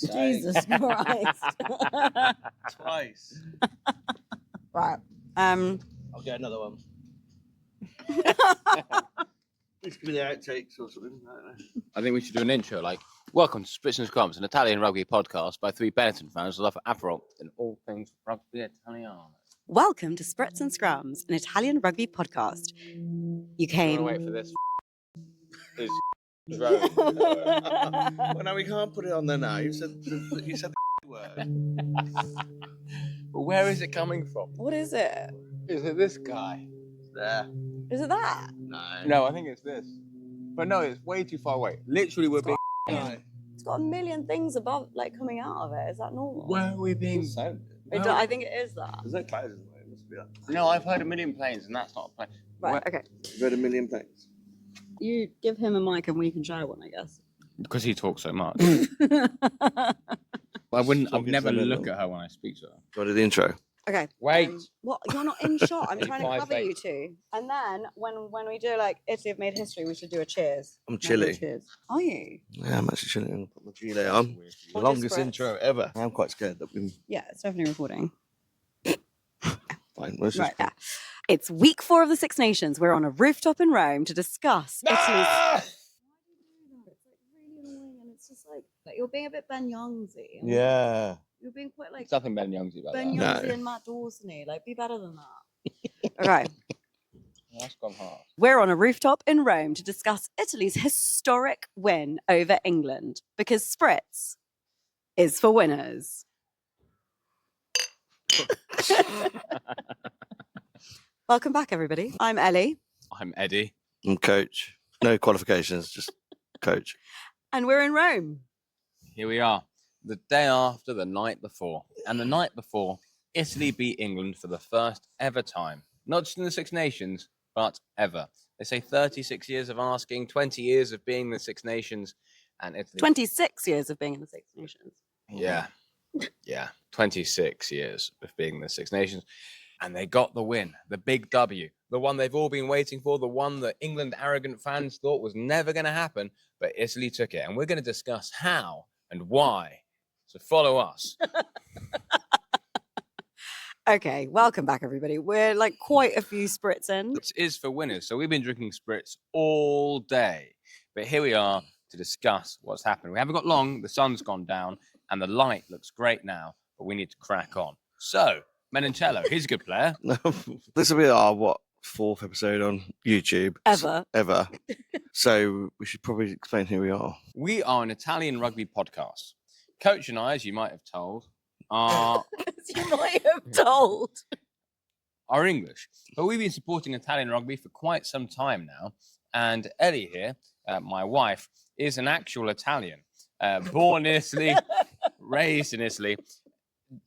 Jesus Christ. Twice. Right. I'll get another one. This could be the outtakes or something. I don't know. I think we should do an intro like, welcome to Spits and Scrums, an Italian rugby podcast by three Benetton fans who love Aperol and all things rugby Italiano. Welcome to Spritz and Scrums, an Italian rugby podcast. You came. Wait for this. Is drone. Well, no, we can't put it on there now. You said the word. But where is it coming from? What is it? Is it this guy? There. Is it that? No, I think it's this. But no, it's way too far away. Literally, we're being. It's got a million things above, like, coming out of it. Is that normal? Where are we being? I think it is that. There's no clouds in the way. It must be that. No, I've heard a million planes, and that's not a plane. Right, okay. You've heard a million planes. You give him a mic and we can share one, I guess. Because he talks so much. I'd never look at her when I speak to her. Got to do the intro. Okay. Wait. What? You're not in shot. I'm trying to 5 cover days. you two. And then when we do like Italy have made history, we should do a cheers. I'm chilly. Cheers. Are you? Yeah, I'm actually chilling. I'm going to put my gilet on. The Or longest just spritz. intro ever. I'm quite scared that we... Yeah, it's definitely recording. Fine. Let's just... Right, yeah. It's week 4 of the Six Nations. We're on a rooftop in Rome to discuss Italy's... Ah! It's like really annoying, and it's just like you're being a bit Ben Youngsy. Yeah. You're being quite like There's nothing Ben Youngsy about Ben that. Youngsy No. and Matt Dawson-y. Like, be better than that. Okay. That's gone hard. We're on a rooftop in Rome to discuss Italy's historic win over England because Spritz is for winners. Welcome back, everybody. I'm Ellie, I'm Eddie. I'm coach. No qualifications, just coach. and we're in Rome. Here we are, the day after the night before. And the night before, Italy beat England for the first ever time. Not just in the Six Nations, but ever. They say 36 years of asking, 20 years of being the Six Nations, and Italy... 26 years of being in the Six Nations. Yeah. Yeah. 26 years of being in the Six Nations. And they got the win, the big W, the one they've all been waiting for, the one that England arrogant fans thought was never going to happen, but Italy took it. And we're going to discuss how and why. So follow us. Okay, welcome back, everybody. We're like quite a few Spritz in. Spritz is for winners. So we've been drinking Spritz all day. But here we are to discuss what's happened. We haven't got long. The sun's gone down and the light looks great now, but we need to crack on. So, Menoncello, he's a good player. This will be our, fourth episode on YouTube. Ever. So we should probably explain who we are. We are an Italian rugby podcast. Coach and I, as you might have told, are As you might have told. English. But we've been supporting Italian rugby for quite some time now. And Ellie here, my wife, is an actual Italian. Born in Italy, raised in Italy,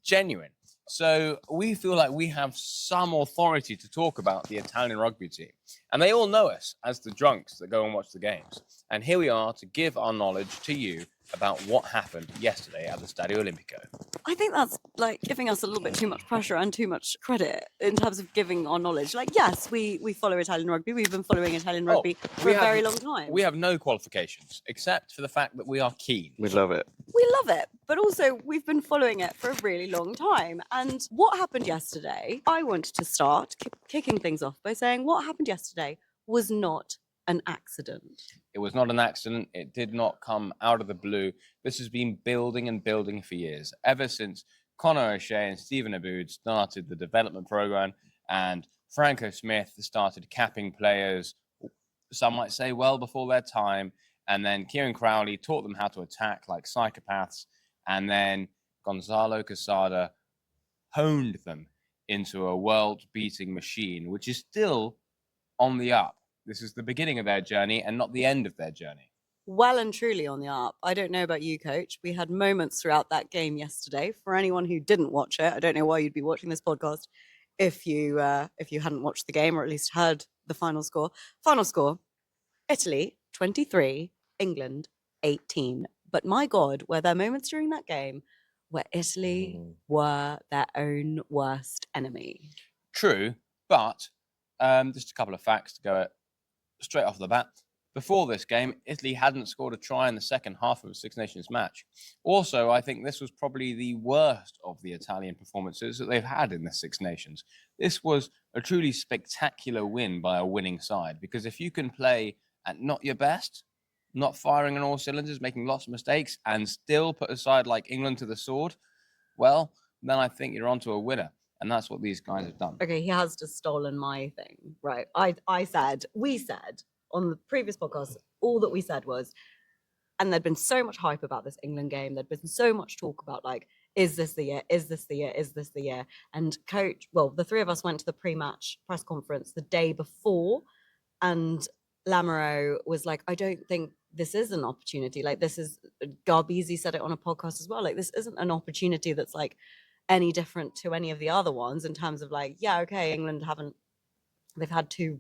genuine. So we feel like we have some authority to talk about the Italian rugby team. And they all know us as the drunks that go and watch the games. And here we are to give our knowledge to you about what happened yesterday at the Stadio Olimpico. I think that's like giving us a little bit too much pressure and too much credit in terms of giving our knowledge. Like, yes, we follow Italian rugby. We've been following Italian rugby for a very long time. We have no qualifications, except for the fact that we are keen. We love it. We love it, but also we've been following it for a really long time. And what happened yesterday, I wanted to start kicking things off by saying what happened yesterday was not an accident. It was not an accident. It did not come out of the blue. This has been building and building for years, ever since Conor O'Shea and Stephen Aboud started the development program and Franco Smith started capping players, some might say well before their time, and then Kieran Crowley taught them how to attack like psychopaths, and then Gonzalo Quesada honed them into a world-beating machine, which is still on the up. This is the beginning of their journey and not the end of their journey. Well and truly on the up. I don't know about you, Coach. We had moments throughout that game yesterday. For anyone who didn't watch it, I don't know why you'd be watching this podcast if you hadn't watched the game or at least heard the final score. Final score, Italy 23, England 18. But my God, were there moments during that game where Italy were their own worst enemy? True, but just a couple of facts to go straight off the bat. Before this game, Italy hadn't scored a try in the second half of a Six Nations match. Also, I think this was probably the worst of the Italian performances that they've had in the Six Nations. This was a truly spectacular win by a winning side, because if you can play at not your best, not firing on all cylinders, making lots of mistakes, and still put a side like England to the sword, well, then I think you're onto a winner. And that's what these guys have done. Okay, he has just stolen my thing, right? We said on the previous podcast, all that we said was, and there'd been so much hype about this England game. There'd been so much talk about, like, is this the year? Is this the year? Is this the year? And the three of us went to the pre-match press conference the day before, and Lamoureux was like, I don't think this is an opportunity. Like, this is, Garbisi said it on a podcast as well. Like, this isn't an opportunity that's like any different to any of the other ones in terms of like, yeah, okay, they've had 2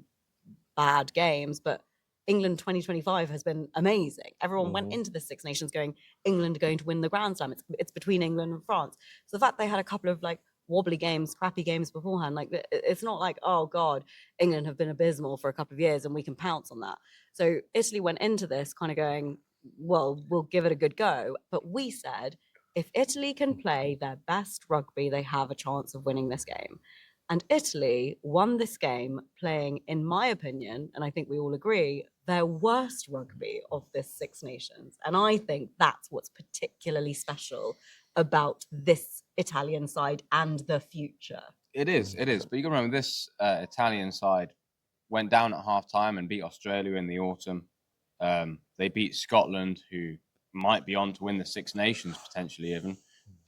bad games, but England 2025 has been amazing. Everyone went into the Six Nations going, England are going to win the Grand Slam. It's between England and France. So the fact they had a couple of like wobbly games, crappy games beforehand, like it's not like, oh God, England have been abysmal for a couple of years and we can pounce on that. So Italy went into this kind of going, well, we'll give it a good go. But we said, if Italy can play their best rugby, they have a chance of winning this game. And Italy won this game playing, in my opinion, and I think we all agree, their worst rugby of this Six Nations. And I think that's what's particularly special about this Italian side and the future. It is. But you got to remember, this Italian side went down at half-time and beat Australia in the autumn. They beat Scotland, who might be on to win the Six Nations, potentially even,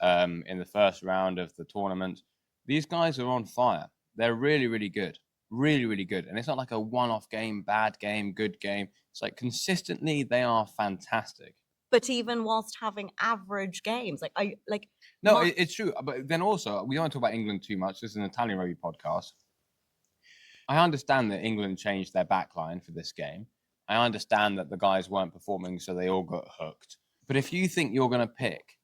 in the first round of the tournament. These guys are on fire. They're really, really good. Really, really good. And it's not like a one-off game, bad game, good game. It's like consistently they are fantastic. But even whilst having average games, it's true. But then also, we don't talk about England too much. This is an Italian rugby podcast. I understand that England changed their backline for this game. I understand that the guys weren't performing, so they all got hooked. But if you think you're going to pick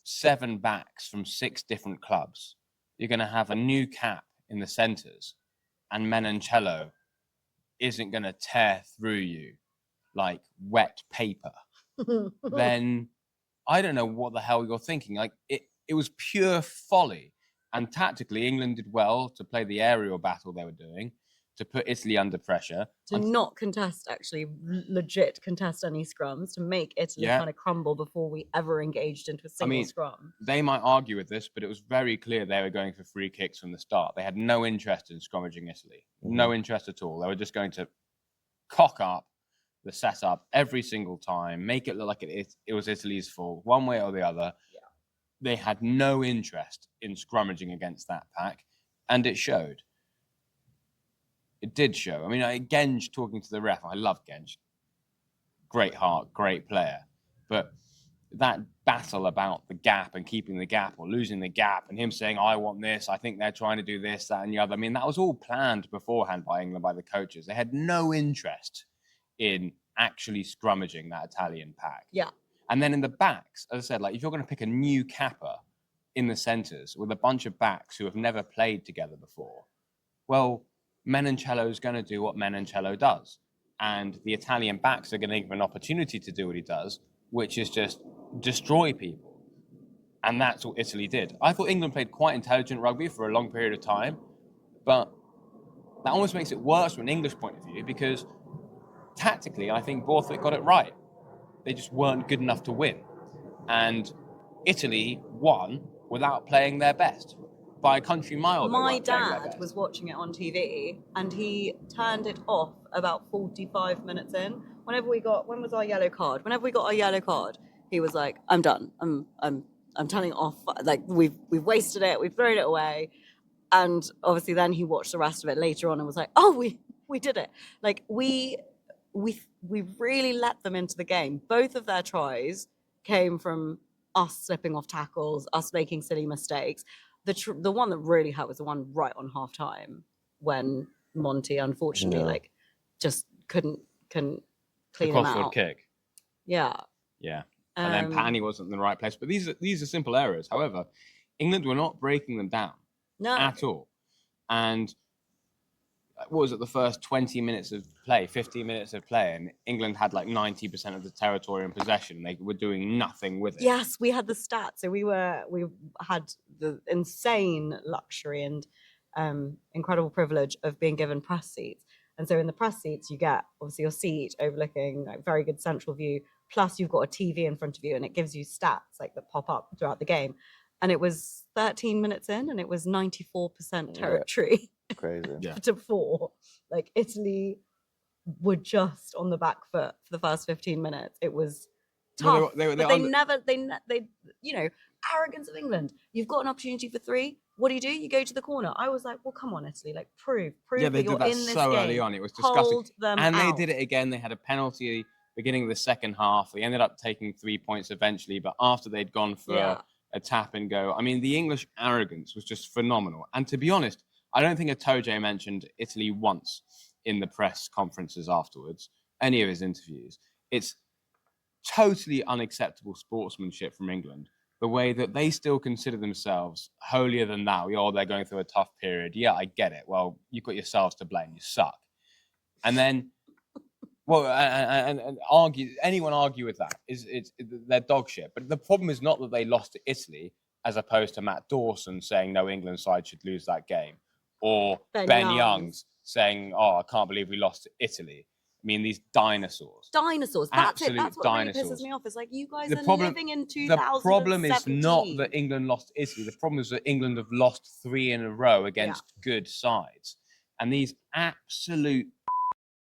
7 backs from 6 different clubs, you're going to have a new cap in the centres, and Menoncello isn't going to tear through you like wet paper, then I don't know what the hell you're thinking. Like, it was pure folly. And tactically, England did well to play the aerial battle they were doing, to put Italy under pressure. To not contest, actually, legit contest any scrums, to make Italy kind of crumble before we ever engaged into a single scrum. They might argue with this, but it was very clear they were going for free kicks from the start. They had no interest in scrummaging Italy. No interest at all. They were just going to cock up the setup every single time, make it look like it was Italy's fault, one way or the other. Yeah. They had no interest in scrummaging against that pack, and it showed. It did show. I mean, Genge talking to the ref, I love Genge. Great heart, great player. But that battle about the gap and keeping the gap or losing the gap, and him saying, I want this, I think they're trying to do this, that, and the other. I mean, that was all planned beforehand by England, by the coaches. They had no interest in actually scrummaging that Italian pack. Yeah. And then in the backs, as I said, like, if you're going to pick a new capper in the centres with a bunch of backs who have never played together before, well, Menoncello is going to do what Menoncello does. And the Italian backs are going to give him an opportunity to do what he does, which is just destroy people. And that's what Italy did. I thought England played quite intelligent rugby for a long period of time, but that almost makes it worse from an English point of view, because tactically, I think Borthwick got it right. They just weren't good enough to win. And Italy won without playing their best. By a country mile. My dad was watching it on TV and he turned it off about 45 minutes in. When we got our yellow card, he was like, I'm done. I'm turning it off. Like, we've wasted it. We've thrown it away. And obviously then he watched the rest of it later on and was like, oh, we did it. Like, we really let them into the game. Both of their tries came from us slipping off tackles, us making silly mistakes. The one that really hurt was the one right on half time when Monty, unfortunately, just couldn't clean him out. Kick. Yeah. Yeah. And then Pani wasn't in the right place. But these are simple errors. However, England were not breaking them down at all. And what was it, the first 20 minutes of play, 15 minutes of play, and England had like 90% of the territory in possession. They were doing nothing with it. Yes, we had the stats. So we had the insane luxury and incredible privilege of being given press seats. And so in the press seats, you get obviously your seat overlooking like very good central view. Plus, you've got a TV in front of you, and it gives you stats like that pop up throughout the game. And it was 13 minutes in, and it was 94% territory. Crazy. To 4. Like Italy were just on the back foot for the first 15 minutes. It was tough. But they never, you know, arrogance of England. You've got an opportunity for 3. What do? You go to the corner. I was like, well, come on, Italy, like prove Yeah, they that you're did that in this so game. early on. It was disgusting. Hold them and out. they did it again. They had a penalty beginning of the second half. They ended up taking 3 points eventually, but after they'd gone for a tap and go, I mean, the English arrogance was just phenomenal. And to be honest, I don't think Itoje mentioned Italy once in the press conferences afterwards, any of his interviews. It's totally unacceptable sportsmanship from England, the way that they still consider themselves holier than thou. Oh, they're going through a tough period. Yeah, I get it. Well, you've got yourselves to blame. You suck. And then, well, and anyone argue with that? They're dog shit. But the problem is not that they lost to Italy, as opposed to Matt Dawson saying no England side should lose that game, or Ben Youngs saying, oh, I can't believe we lost to Italy. I mean, these dinosaurs. Dinosaurs. That's it. That's what dinosaurs. Really pisses me off. It's like, you guys are living in 2017. The problem is not that England lost to Italy. The problem is that England have lost 3 in a row against good sides. And these absolute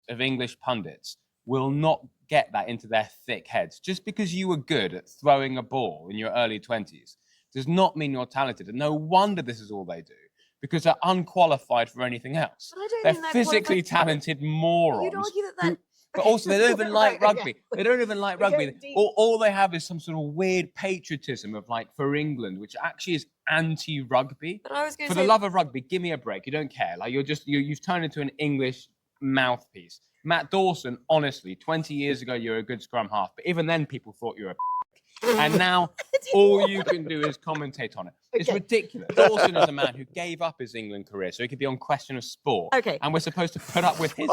of English pundits will not get that into their thick heads. Just because you were good at throwing a ball in your early 20s does not mean you're talented. And no wonder this is all they do, because they're unqualified for anything else. They're physically talented morons. You'd argue that but also, they don't even like rugby. They don't even like rugby. All they have is some sort of weird patriotism of like for England, which actually is anti-rugby. But I was going to say, the love of rugby, give me a break. You don't care. Like you've turned into an English mouthpiece. Matt Dawson, honestly, 20 years ago, you're a good scrum half. But even then, people thought you were a and now all you can do is commentate on it. It's ridiculous. Dawson is a man who gave up his England career so he could be on Question of Sport. Okay. And we're supposed to put up with his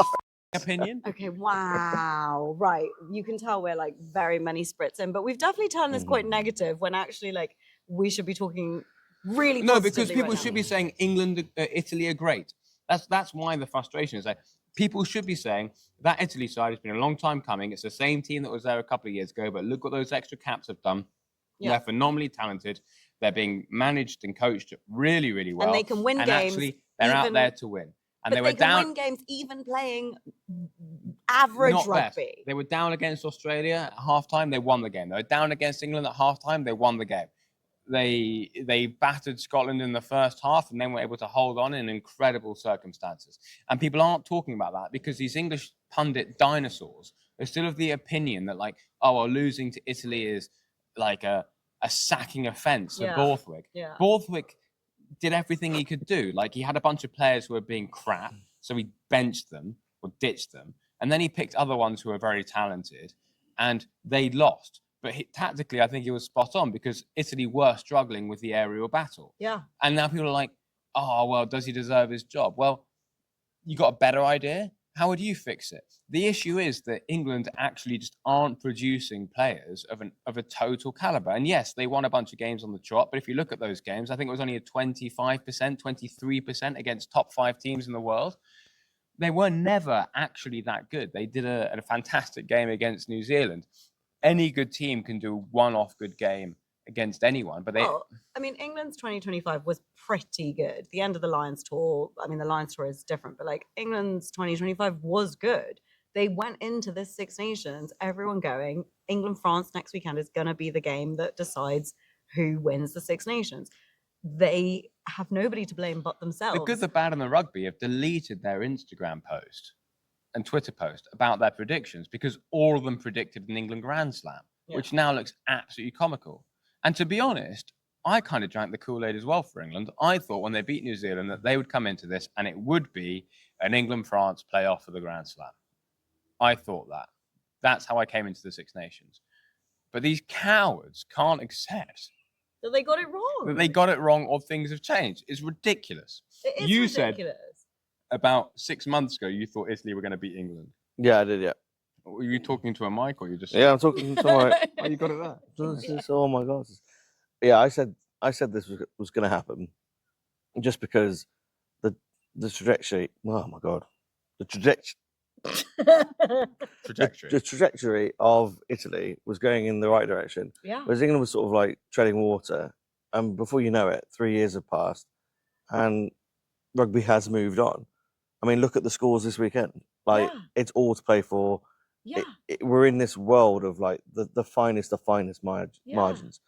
opinion. Okay, wow. Right. You can tell we're like very many spritz in, but we've definitely turned this quite negative when actually like we should be talking really No, because people should be saying England, Italy are great. That's why the frustration is like people should be saying that Italy side has been a long time coming. It's the same team that was there a couple of years ago, but look what those extra caps have done. Yeah. They're phenomenally talented. They're being managed and coached really, really well. And they can win games. Actually, they're out there to win. And they can win games even playing average rugby. Best. They were down against Australia at halftime. They won the game. They were down against England at halftime. They won the game. They battered Scotland in the first half and then were able to hold on in incredible circumstances. And people aren't talking about that because these English pundit dinosaurs are still of the opinion that like, oh, well, losing to Italy is like a sacking offence for Borthwick. Yeah. Borthwick did everything he could do. Like he had a bunch of players who were being crap, so he benched them or ditched them. And then he picked other ones who were very talented and they lost. But tactically, I think he was spot on because Italy were struggling with the aerial battle. Yeah. And now people are like, oh, well, does he deserve his job? Well, you got a better idea? How would you fix it? The issue is that England actually just aren't producing players of a total caliber. And yes, they won a bunch of games on the trot. But if you look at those games, I think it was only a 25%, 23% against top 5 teams in the world. They were never actually that good. They did a fantastic game against New Zealand. Any good team can do one-off good game against anyone, but I mean, England's 2025 was pretty good. The end of the Lions tour, I mean, the Lions tour is different, but like England's 2025 was good. They went into this Six Nations, everyone going, England-France next weekend is going to be the game that decides who wins the Six Nations. They have nobody to blame but themselves. The good, the bad, and the rugby have deleted their Instagram post and Twitter post about their predictions because all of them predicted an England Grand Slam, which now looks absolutely comical. And to be honest, I kind of drank the Kool-Aid as well for England. I thought when they beat New Zealand that they would come into this and it would be an England-France playoff for the Grand Slam. I thought that. That's how I came into the Six Nations. But these cowards can't accept that they got it wrong. That they got it wrong or things have changed. It's ridiculous. It is ridiculous. about 6 months ago, you thought Italy were going to beat England. Yeah, I did. Yeah. Were you talking to a mic or you just? Yeah, I'm talking to my. Oh, you got it there. Oh my god. Yeah, I said this was going to happen, just because the trajectory. Oh my god, the trajectory. The trajectory of Italy was going in the right direction. Yeah. Whereas England was sort of like treading water, and before you know it, 3 years have passed, and rugby has moved on. I mean, look at the scores this weekend. Like, Yeah. it's all to play for. Yeah. We're in this world of like the finest margins,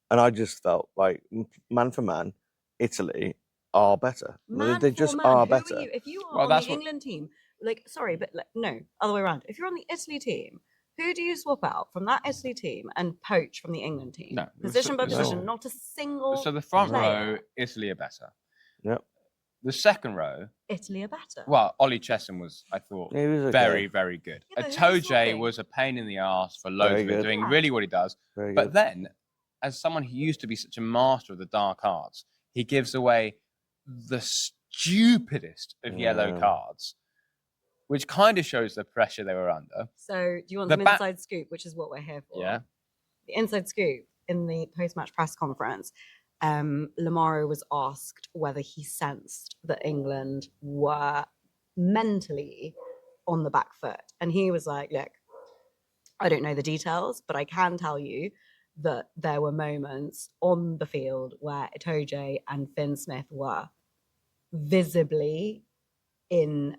and I just felt like man for man, Italy are better. Man They for just man. are Who better. Are you? If you are Well, on that's the what- England team, like, sorry, but like, no, other way around. If you're on the Italy team, who do you swap out from that Italy team and poach from the England team? No. Position by So- position, no. not a single. So the front player. row, Italy are better. Yep. The second row, Italy are better. well, Ollie Chesson was, I thought, Yeah, he was okay. very, very good. Yeah, but who are you Atoje swapping? was a pain in the arse for loads Very of it, good. doing Yeah. really what he does. Very But good. then, as someone who used to be such a master of the dark arts, he gives away the stupidest of yellow Yeah. cards, which kind of shows the pressure they were under. So, do you want The some back- inside scoop, which is what we're here for? Yeah. The inside scoop in the post-match press conference, Lamaro was asked whether he sensed that England were mentally on the back foot, and he was like, "Look, I don't know the details, but I can tell you that there were moments on the field where Itoje and Finn Smith were visibly in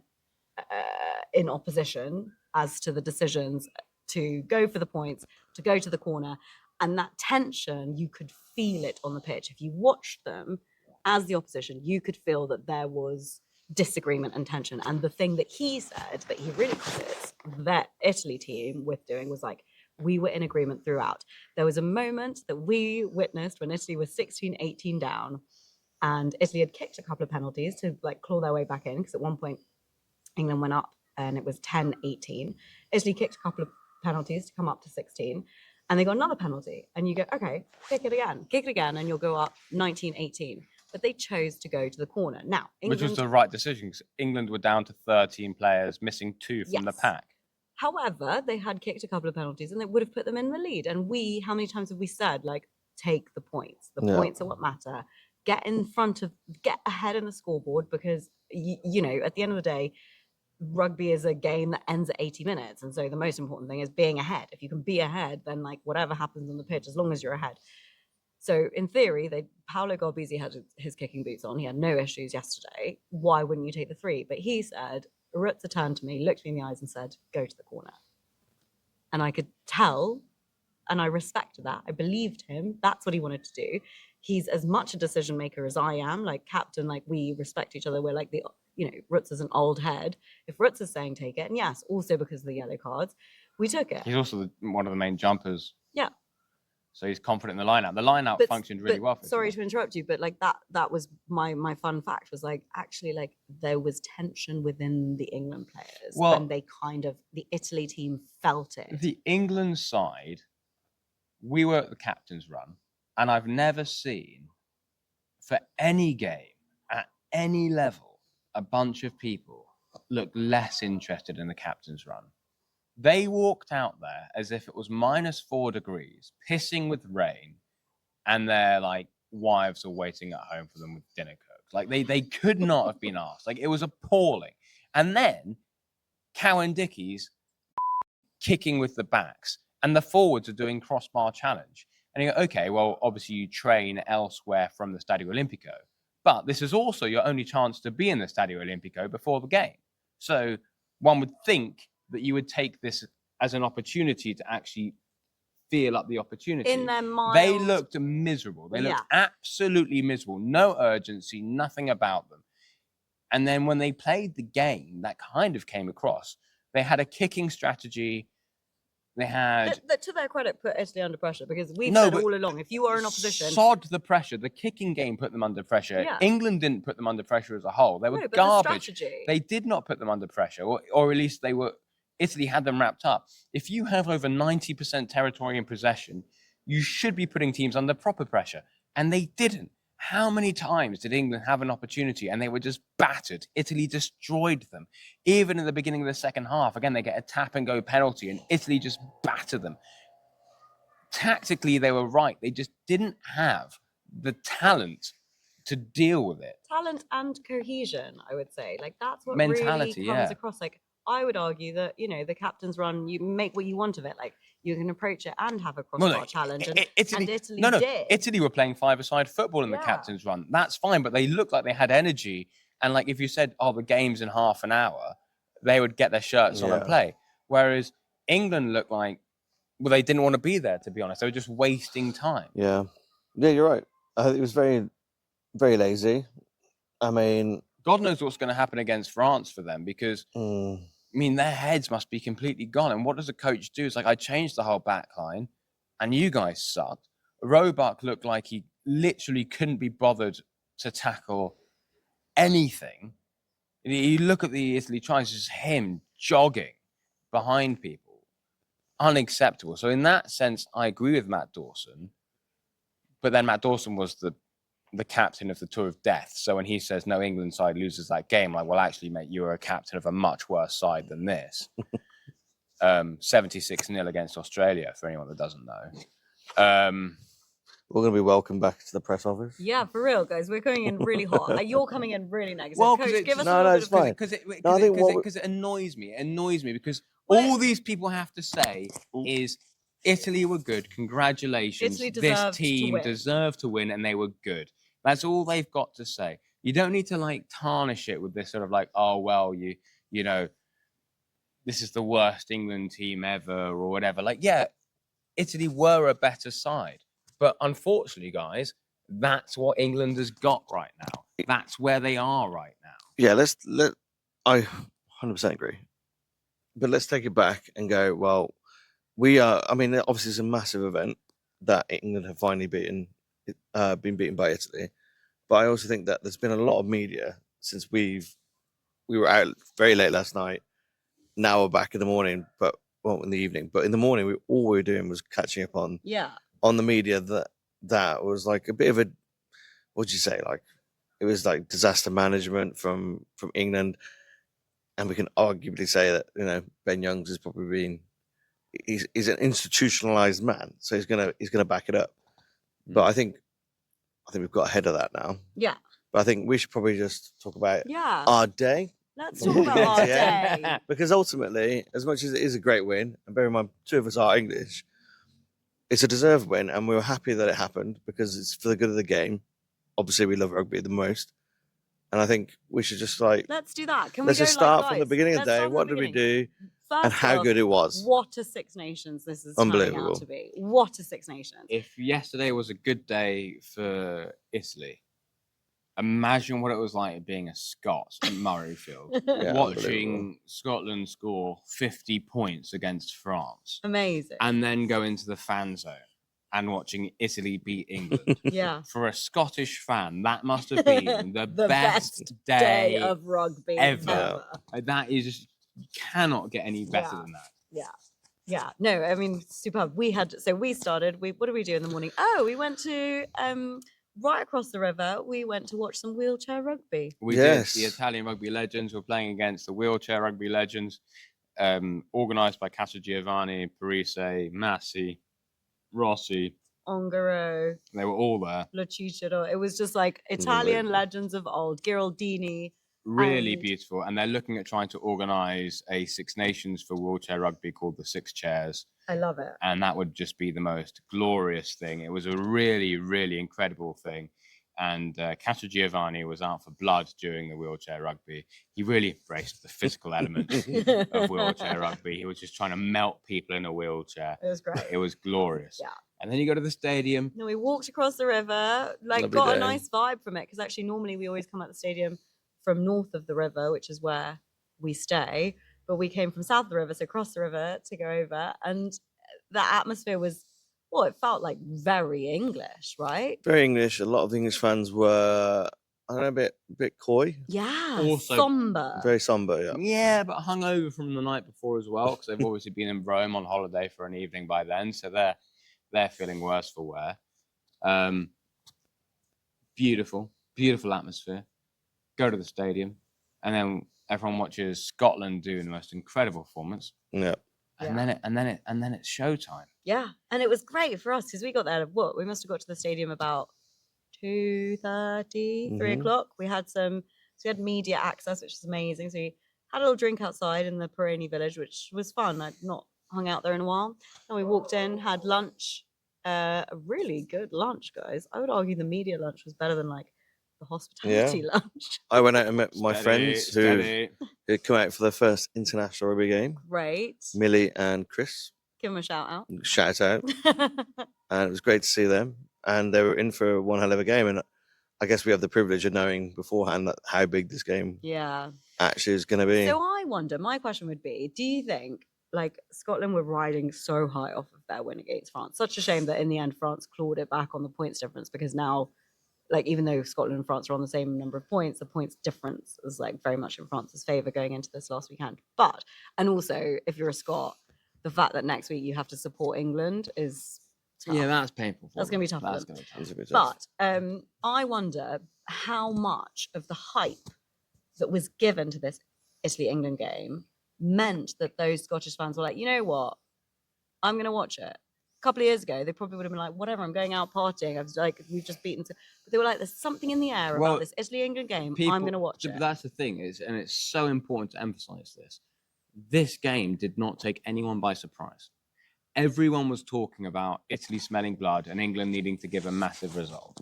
opposition as to the decisions to go for the points, to go to the corner, and that tension, you could feel it on the pitch. If you watched them as the opposition, you could feel that there was disagreement and tension. And the thing that he said that he really credits that Italy team with doing was like, we were in agreement throughout. There was a moment that we witnessed when Italy was 16-18 down, and Italy had kicked a couple of penalties to like claw their way back in, because at one point England went up and it was 10-18. Italy kicked a couple of penalties to come up to 16, and they got another penalty. And you go, okay, kick it again, and you'll go up 19-18. But they chose to go to the corner. Now, England, Which was the right decision, because England were down to 13 players, missing 2 from the Yes. pack. However, they had kicked a couple of penalties and it would have put them in the lead. And how many times have we said, like, take the points? The Yeah. points are what matter. Get ahead in the scoreboard, because, you know, at the end of the day, rugby is a game that ends at 80 minutes. And so the most important thing is being ahead. If you can be ahead, then like whatever happens on the pitch, as long as you're ahead. So in theory, Paolo Garbisi had his kicking boots on. He had no issues yesterday. Why wouldn't you take the 3? But he said, Rutzer turned to me, looked me in the eyes and said, go to the corner. And I could tell, and I respected that. I believed him. That's what he wanted to do. He's as much a decision maker as I am, like captain, like we respect each other. We're like Rutzer's an old head. If Rutzer's saying take it, and yes, also because of the yellow cards, we took it. He's also one of the main jumpers. Yeah. So he's confident in the lineup. The lineup functioned really well. Sorry to interrupt you, but like that was my fun fact, was like, actually, like, there was tension within the England players when they the Italy team felt it. The England side, we were at the captain's run, and I've never seen for any game at any level a bunch of people look less interested in the captain's run. They walked out there as if it was -4 degrees, pissing with rain, and their like wives are waiting at home for them with dinner cooked. Like they could not have been asked. Like, it was appalling. And then Cowan Dickie's kicking with the backs, and the forwards are doing crossbar challenge. And you go, okay, well, obviously you train elsewhere from the Stadio Olimpico, but this is also your only chance to be in the Stadio Olimpico before the game. So one would think that you would take this as an opportunity to actually feel up the opportunity. In their mind, They looked miserable. They looked absolutely miserable. No urgency, nothing about them. And then when they played the game, that kind of came across. They had a kicking strategy. They had... That, to their credit, put Italy under pressure, because we've said all along, if you are in opposition... Sod the pressure. The kicking game put them under pressure. Yeah. England didn't put them under pressure as a whole. They were but garbage. The strategy. They did not put them under pressure, or at least they were... Italy had them wrapped up. If you have over 90% territory in possession, you should be putting teams under proper pressure. And they didn't. How many times did England have an opportunity and they were just battered? Italy destroyed them. Even in the beginning of the second half, again, they get a tap and go penalty and Italy just battered them. Tactically, they were right. They just didn't have the talent to deal with it. Talent and cohesion, I would say. Like, that's what Mentality, really comes yeah. across. Like, I would argue that, the captain's run, you make what you want of it. Like, you can approach it and have a crossbar challenge. And Italy did. Italy were playing five-a-side football in the Yeah. captain's run. That's fine, but they looked like they had energy. And like if you said, oh, the game's in half an hour, they would get their shirts on and play. Whereas England looked like, well, they didn't want to be there, to be honest. They were just wasting time. Yeah, you're right. I think it was very, very lazy. I mean, God knows what's going to happen against France for them because, I mean, their heads must be completely gone. And what does a coach do? It's like, I changed the whole back line and you guys sucked. Roebuck looked like he literally couldn't be bothered to tackle anything. You look at the Italy tries, just him jogging behind people. Unacceptable. So in that sense, I agree with Matt Dawson. But then Matt Dawson was the captain of the Tour of Death. So when he says no England side loses that game, like, well, actually, mate, you were a captain of a much worse side than this. 76-0 against Australia, for anyone that doesn't know. We're going to be welcome back to the press office. Yeah, for real, guys. We're coming in really hot. You're coming in really negative. Well, Coach, give us no, a it's little fine. bit Because it annoys me. It annoys me because all these people have to say is Italy were good. Congratulations. Italy This team deserved to win and they were good. That's all they've got to say. You don't need to like tarnish it with this sort of like, oh, well, you know, this is the worst England team ever or whatever. Like, yeah, Italy were a better side. But unfortunately, guys, that's what England has got right now. That's where they are right now. Yeah, I 100% agree. But let's take it back and go, well, I mean, obviously it's a massive event that England have finally been beaten by Italy. But I also think that there's been a lot of media since we were out very late last night. Now we're back in the morning, in the evening. But in the morning, all we were doing was catching up on the media that was like a bit of a, what'd you say? Like, it was like disaster management from England. And we can arguably say that, Ben Youngs has probably been, he's an institutionalized man. So he's gonna back it up. But I think we've got ahead of that now. Yeah. But I think we should probably just talk about our day. Let's talk about our day. Because ultimately, as much as it is a great win, and bear in mind, two of us are English, it's a deserved win, and we were happy that it happened because it's for the good of the game. Obviously, we love rugby the most. And I think we should just let's do that. Let's just start from the beginning of the day. What did we do? First and how good it was. What a Six Nations this is turning out to be. What a Six Nations. If yesterday was a good day for Italy, imagine what it was like being a Scot at Murrayfield, watching Scotland score 50 points against France. Amazing. And then go into the fan zone and watching Italy beat England. Yeah. For a Scottish fan, that must have been the best day of rugby ever. That is just, you cannot get any better than that. Yeah. Yeah. No, I mean, superb. We started, what did we do in the morning? Oh, we went to, right across the river, we went to watch some wheelchair rugby. We did. The Italian rugby legends were playing against the wheelchair rugby legends, organised by Casa Giovanni, Parise, Massi, Rossi, Ongaro. They were all there. Lo Cicero. It was just like Italian legends of old. Giraldini. Really beautiful. And they're looking at trying to organise a Six Nations for wheelchair rugby called the Six Chairs. I love it. And that would just be the most glorious thing. It was a really, really incredible thing. And Casa Giovanni was out for blood during the wheelchair rugby. He really embraced the physical elements of wheelchair rugby. He was just trying to melt people in a wheelchair. It was great. It was glorious. Yeah. And then you go to the stadium. No, we walked across the river, got a nice vibe from it. Because actually, normally we always come at the stadium from north of the river, which is where we stay. But we came from south of the river, so across the river to go over. And the atmosphere was, well, it felt like very English, right? Very English. A lot of the English fans were, I don't know, a bit coy. Yeah, also somber. Very somber, yeah. Yeah, but hungover from the night before as well, because they've obviously been in Rome on holiday for an evening by then, so they're feeling worse for wear. beautiful, beautiful atmosphere. Go to the stadium, and then everyone watches Scotland do the most incredible performance. Yeah. And then it's showtime. Yeah, and it was great for us because we got there at what? We must have got to the stadium about 2:30, 3 o'clock. We had we had media access, which is amazing. So we had a little drink outside in the Peroni Village, which was fun. I'd not hung out there in a while. Then we walked in, had lunch, a really good lunch, guys. I would argue the media lunch was better than like the hospitality lunch. I went out and met my Steady, friends steady. who'd come out for their first international rugby game. Great. Millie and Chris. Give them a shout out. Shout out. And it was great to see them. And they were in for one hell of a game. And I guess we have the privilege of knowing beforehand that how big this game actually is going to be. So I wonder, my question would be, do you think like Scotland were riding so high off of their win against France? Such a shame that in the end France clawed it back on the points difference, because now, like, even though Scotland and France are on the same number of points, the points difference is like very much in France's favour going into this last weekend. But, and also, if you're a Scot, the fact that next week you have to support England is tough. Yeah, that's painful. That's going to be tough. That's going to be tough. But I wonder how much of the hype that was given to this Italy-England game meant that those Scottish fans were like, you know what, I'm going to watch it. A couple of years ago, they probably would have been like, whatever, I'm going out partying. I was like, we've just beaten. But they were like, there's something in the air about this Italy-England game. I'm going to watch it. That's the thing, and it's so important to emphasize this. This game did not take anyone by surprise. Everyone was talking about Italy smelling blood and England needing to give a massive result.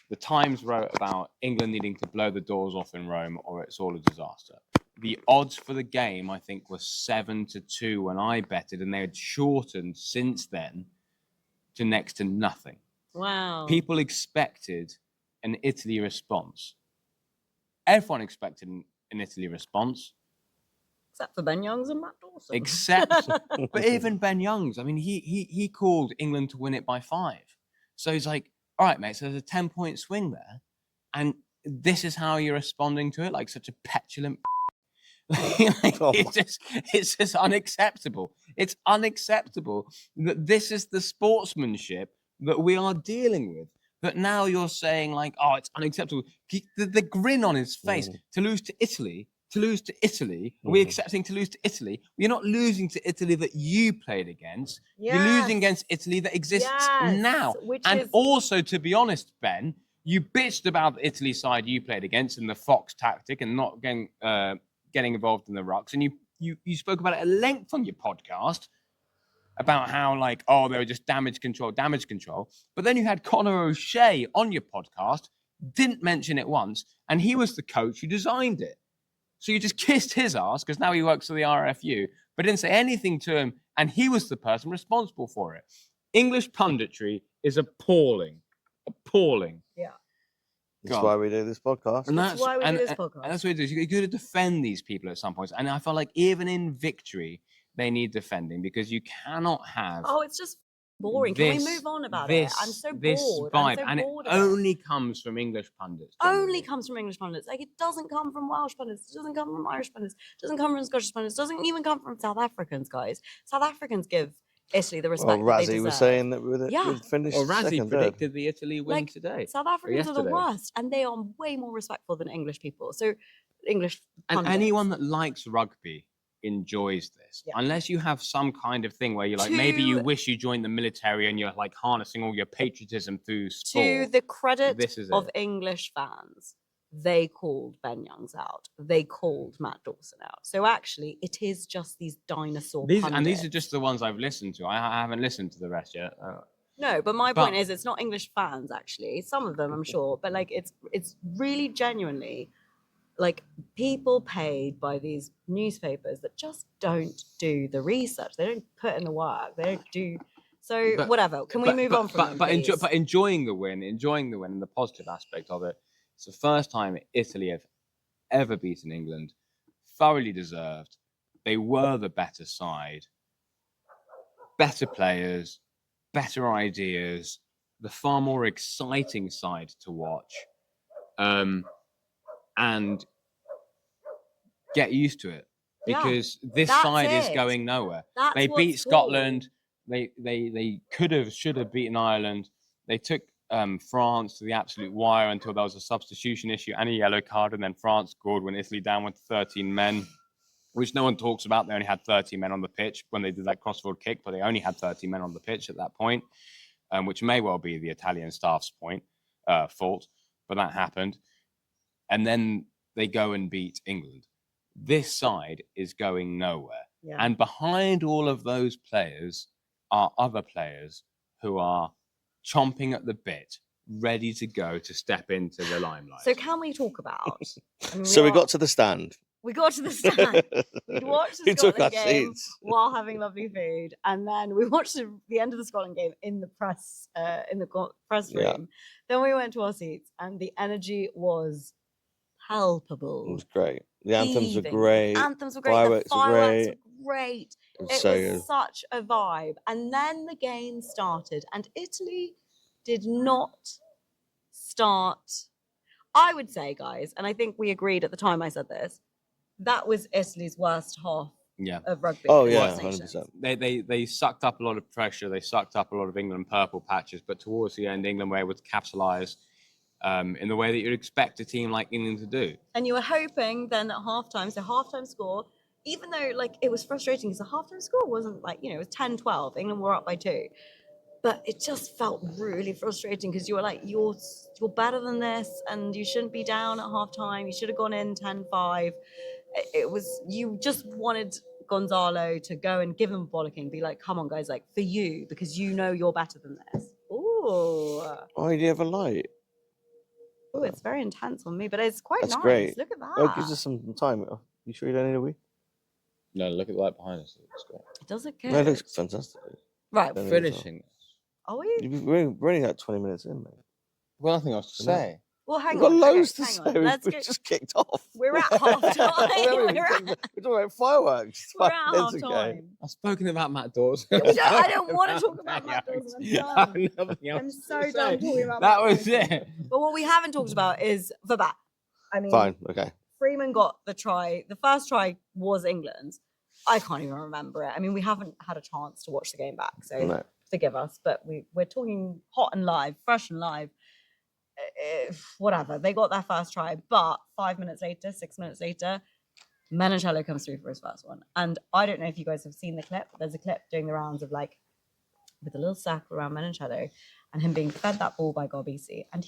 The Times wrote about England needing to blow the doors off in Rome or it's all a disaster. The odds for the game, I think, were 7-2 when I betted, and they had shortened since then to next to nothing. Wow. People expected an Italy response. Everyone expected an Italy response. Except for Ben Youngs and Matt Dawson. But even Ben Youngs, I mean, he called England to win it by 5. So he's like, all right, mate, so there's a 10-point swing there. And this is how you're responding to it, like such a petulant it's just unacceptable. It's unacceptable that this is the sportsmanship that we are dealing with. But now you're saying like, oh, it's unacceptable. The grin on his face to lose to Italy. Are we accepting to lose to Italy? You're not losing to Italy that you played against. You're losing against Italy that exists now. Also, to be honest, Ben, you bitched about the Italy side you played against and the Fox tactic and not getting involved in the rucks. And you spoke about it at length on your podcast about how like, oh, they were just damage control. But then you had Conor O'Shea on your podcast, didn't mention it once, and he was the coach who designed it. So you just kissed his ass because now he works for the RFU, but didn't say anything to him, and he was the person responsible for it. English punditry is appalling. Yeah. That's why we do this podcast. And that's why we do this podcast. And that's what we do. You've got to defend these people at some points. And I felt like even in victory, they need defending because you cannot have. Oh, it's just boring. Can we move on about it? I'm so bored. Vibe. And it only comes from English pundits. Only comes from English pundits. Like, it doesn't come from Welsh pundits. It doesn't come from Irish pundits. It doesn't come from Scottish pundits. It doesn't even come from South Africans, guys. South Africans give Italy the respect that they deserve. Razzie was saying that we'd finished Razzie predicted the Italy win today. South Africans are the worst, and they are way more respectful than English people. So English pundits. And anyone that likes rugby enjoys this, unless you have some kind of thing where you're like, maybe you wish you joined the military and you're like harnessing all your patriotism through sport. To the credit of English fans, they called Ben Youngs out. They called Matt Dawson out. So actually, it is just these dinosaur pundits. And these are just the ones I've listened to. I haven't listened to the rest yet. No, but my point is, it's not English fans, actually. Some of them, I'm sure. But like, it's really genuinely, like, people paid by these newspapers that just don't do the research. They don't put in the work. They don't do... So, whatever. Can we move on from them, but enjoying the win and the positive aspect of it, it's the first time Italy have ever beaten England. Thoroughly deserved. They were the better side. Better players, better ideas, the far more exciting side to watch. And get used to it. Because this side is going nowhere. They beat Scotland. They should have beaten Ireland. They took France to the absolute wire until there was a substitution issue and a yellow card, and then France scored when Italy down went to 13 men, which no one talks about. They only had 30 men on the pitch when they did that crossfield kick, but they only had 30 men on the pitch at that point, which may well be the Italian staff's fault, but that happened. And then they go and beat England. This side is going nowhere. Yeah. And behind all of those players are other players who are chomping at the bit, ready to go to step into the limelight. So can we talk about? I mean, So we got to the stand. We got to the stand. We'd watched the Who took Scotland our game seats? while having lovely food, and then we watched the end of the Scotland game in the press press room. Yeah. Then we went to our seats, and the energy was palpable. It was great. The anthems were Heaving. great. The anthems were great. Fireworks the were fireworks great. were great. It was It so was good. such a vibe. And then the game started, and Italy did not start. I would say, guys, and I think we agreed at the time I said this, that was Italy's worst half Yeah. of rugby. Oh in the yeah, Six Nations. 100%. They sucked up a lot of pressure. They sucked up a lot of England purple patches, but towards the end, England were able to capitalise in the way that you'd expect a team like England to do. And you were hoping then at halftime, so halftime score, even though like it was frustrating because the halftime score wasn't like, it was 10-12. England were up by 2. But it just felt really frustrating because you were like, you're better than this and you shouldn't be down at halftime. You should have gone in 10-5. It was, you just wanted Gonzalo to go and give them a bollocking, be like, come on guys, like for you, because you're better than this. Ooh. Oh, you have a light. Oh, it's very intense on me, but it's quite That's nice. great. Look at that. Oh, it gives us some time. You sure you don't need a wee? No, look at the light behind us. It's great. It does look good. No, it looks fantastic. Right. Don't need Finishing. Are we? We're only like 20 minutes in, mate. Well, nothing else to No. say. Well, hang We've on. got loads to hang say. on. Let's We've go. just kicked off. We're at half-time. We're We're talking about fireworks. We're 5 at minutes half ago. time. I've spoken about Matt Dawes. I don't want to talk about Matt Dawes. I'm done. I'm so done talking about that. Matt Was Dawes. it. But what we haven't talked about is Verbat. I mean, Fine, okay. Freeman got the try. The first try was England's. I can't even remember it. I mean, we haven't had a chance to watch the game back, so No. forgive us. But we're talking hot and live, fresh and live. Whatever. They got their first try, but 5 minutes later, 6 minutes later, Menoncello comes through for his first one. And I don't know if you guys have seen the clip. There's a clip doing the rounds of like with a little circle around Menoncello and him being fed that ball by Garbisi. And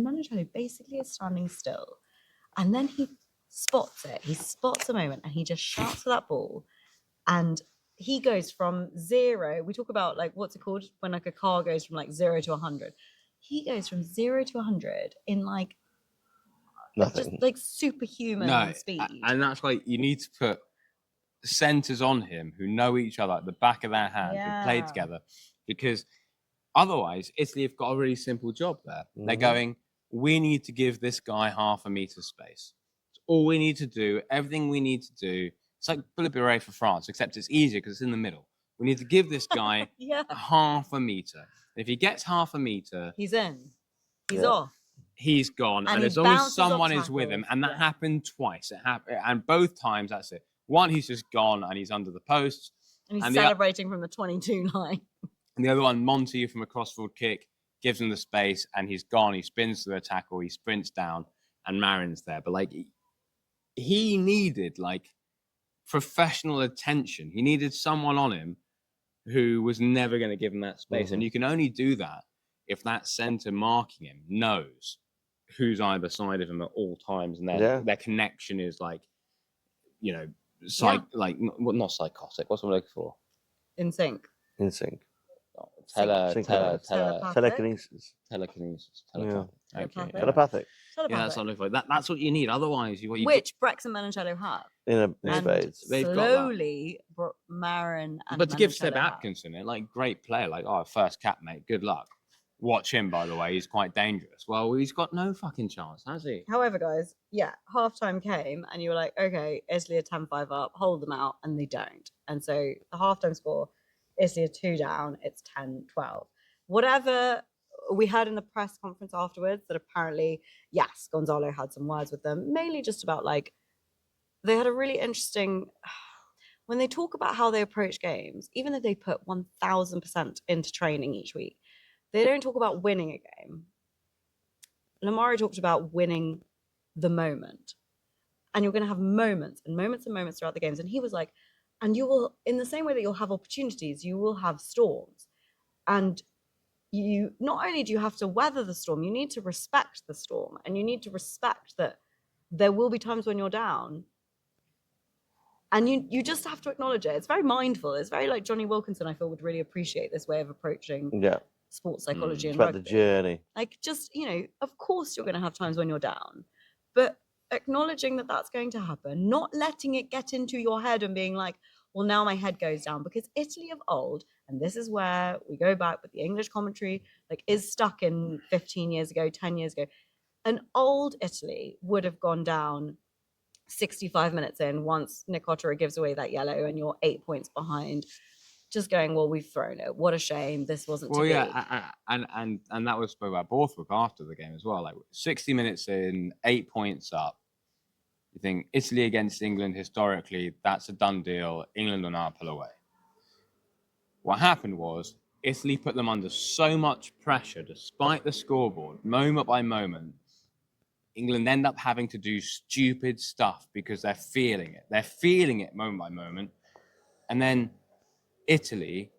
Menoncello basically is standing still. And then he spots it. He spots a moment and he just shouts for that ball. And he goes from 0. We talk about like, what's it called? When like a car goes from like 0 to 100. He goes from 0 to 100 in like Nothing. just like superhuman speed. And that's why you need to put centres on him who know each other at the back of their hand, who play Yeah. together, because otherwise Italy have got a really simple job there. They're Mhm. going, we need to give this guy half a metre space. It's all we need to do, everything we need to do. It's like bullet beret for France, except it's easier because it's in the middle. We need to give this guy Yeah, half a metre. If he gets half a metre, he's in. He's Yeah. off. he's gone. And And he as long as bounces off someone is with him, tackles, and that yeah. happened twice. It happened, and both times that's it. One, he's just gone and he's under the posts. And he's And the o- celebrating from the 22 line. And the other one, Monty from a crossfield kick, gives him the space and he's gone. He spins to the tackle, he sprints down, and Marin's there. But like he needed like professional attention. He needed someone on him who was never going to give him that space. And you can only do that if that centre marking him knows who's either side of him at all times, and their connection is like, not psychotic. What's what I'm looking for? In sync. In sync. Telepathic. Telekinesis. Telekinesis. Yeah. Telepathic. Telepathic. Yeah, that's what I'm looking for. That's what you need. Otherwise, Which Brex and Menoncello have. In And spades. They've got that. slowly, Marin and But to give Menoncello Seb have. Atkinson, like great player, like first cap, mate. Good luck. Watch him, by the way. He's quite dangerous. Well, he's got no fucking chance, has he? However, guys, yeah, halftime came and you were like, okay, Italy are 10-5 up, hold them out, and they don't. And so the halftime score, Italy are 2 down, it's 10-12. Whatever we heard in the press conference afterwards, that apparently, yes, Gonzalo had some words with them, mainly just about like, they had a really interesting, when they talk about how they approach games, even though they put 1000% into training each week, they don't talk about winning a game. Lamari talked about winning the moment. And you're going to have moments and moments and moments throughout the games. And he was like, and you will, in the same way that you'll have opportunities, you will have storms. And you not only do you have to weather the storm, you need to respect the storm. And you need to respect that there will be times when you're down. And you just have to acknowledge it. It's very mindful. It's very like Johnny Wilkinson, I feel, would really appreciate this way of approaching sports psychology It's and about rugby. the journey. Like, just, of course you're going to have times when you're down, but acknowledging that that's going to happen, not letting it get into your head and being like, well, now my head goes down, because Italy of old, and this is where we go back with the English commentary, like, is stuck in 15 years ago, 10 years ago. An old Italy would have gone down 65 minutes in once Nick Otterer gives away that yellow and you're 8 points behind, just going, well, we've thrown it. What a shame. This wasn't to be. And that was spoke about Borthwick after the game as well. Like 60 minutes in, 8 points up. You think Italy against England historically, that's a done deal. England will now pull away. What happened was Italy put them under so much pressure, despite the scoreboard, moment by moment. England end up having to do stupid stuff because they're feeling it. They're feeling it moment by moment. And then Italy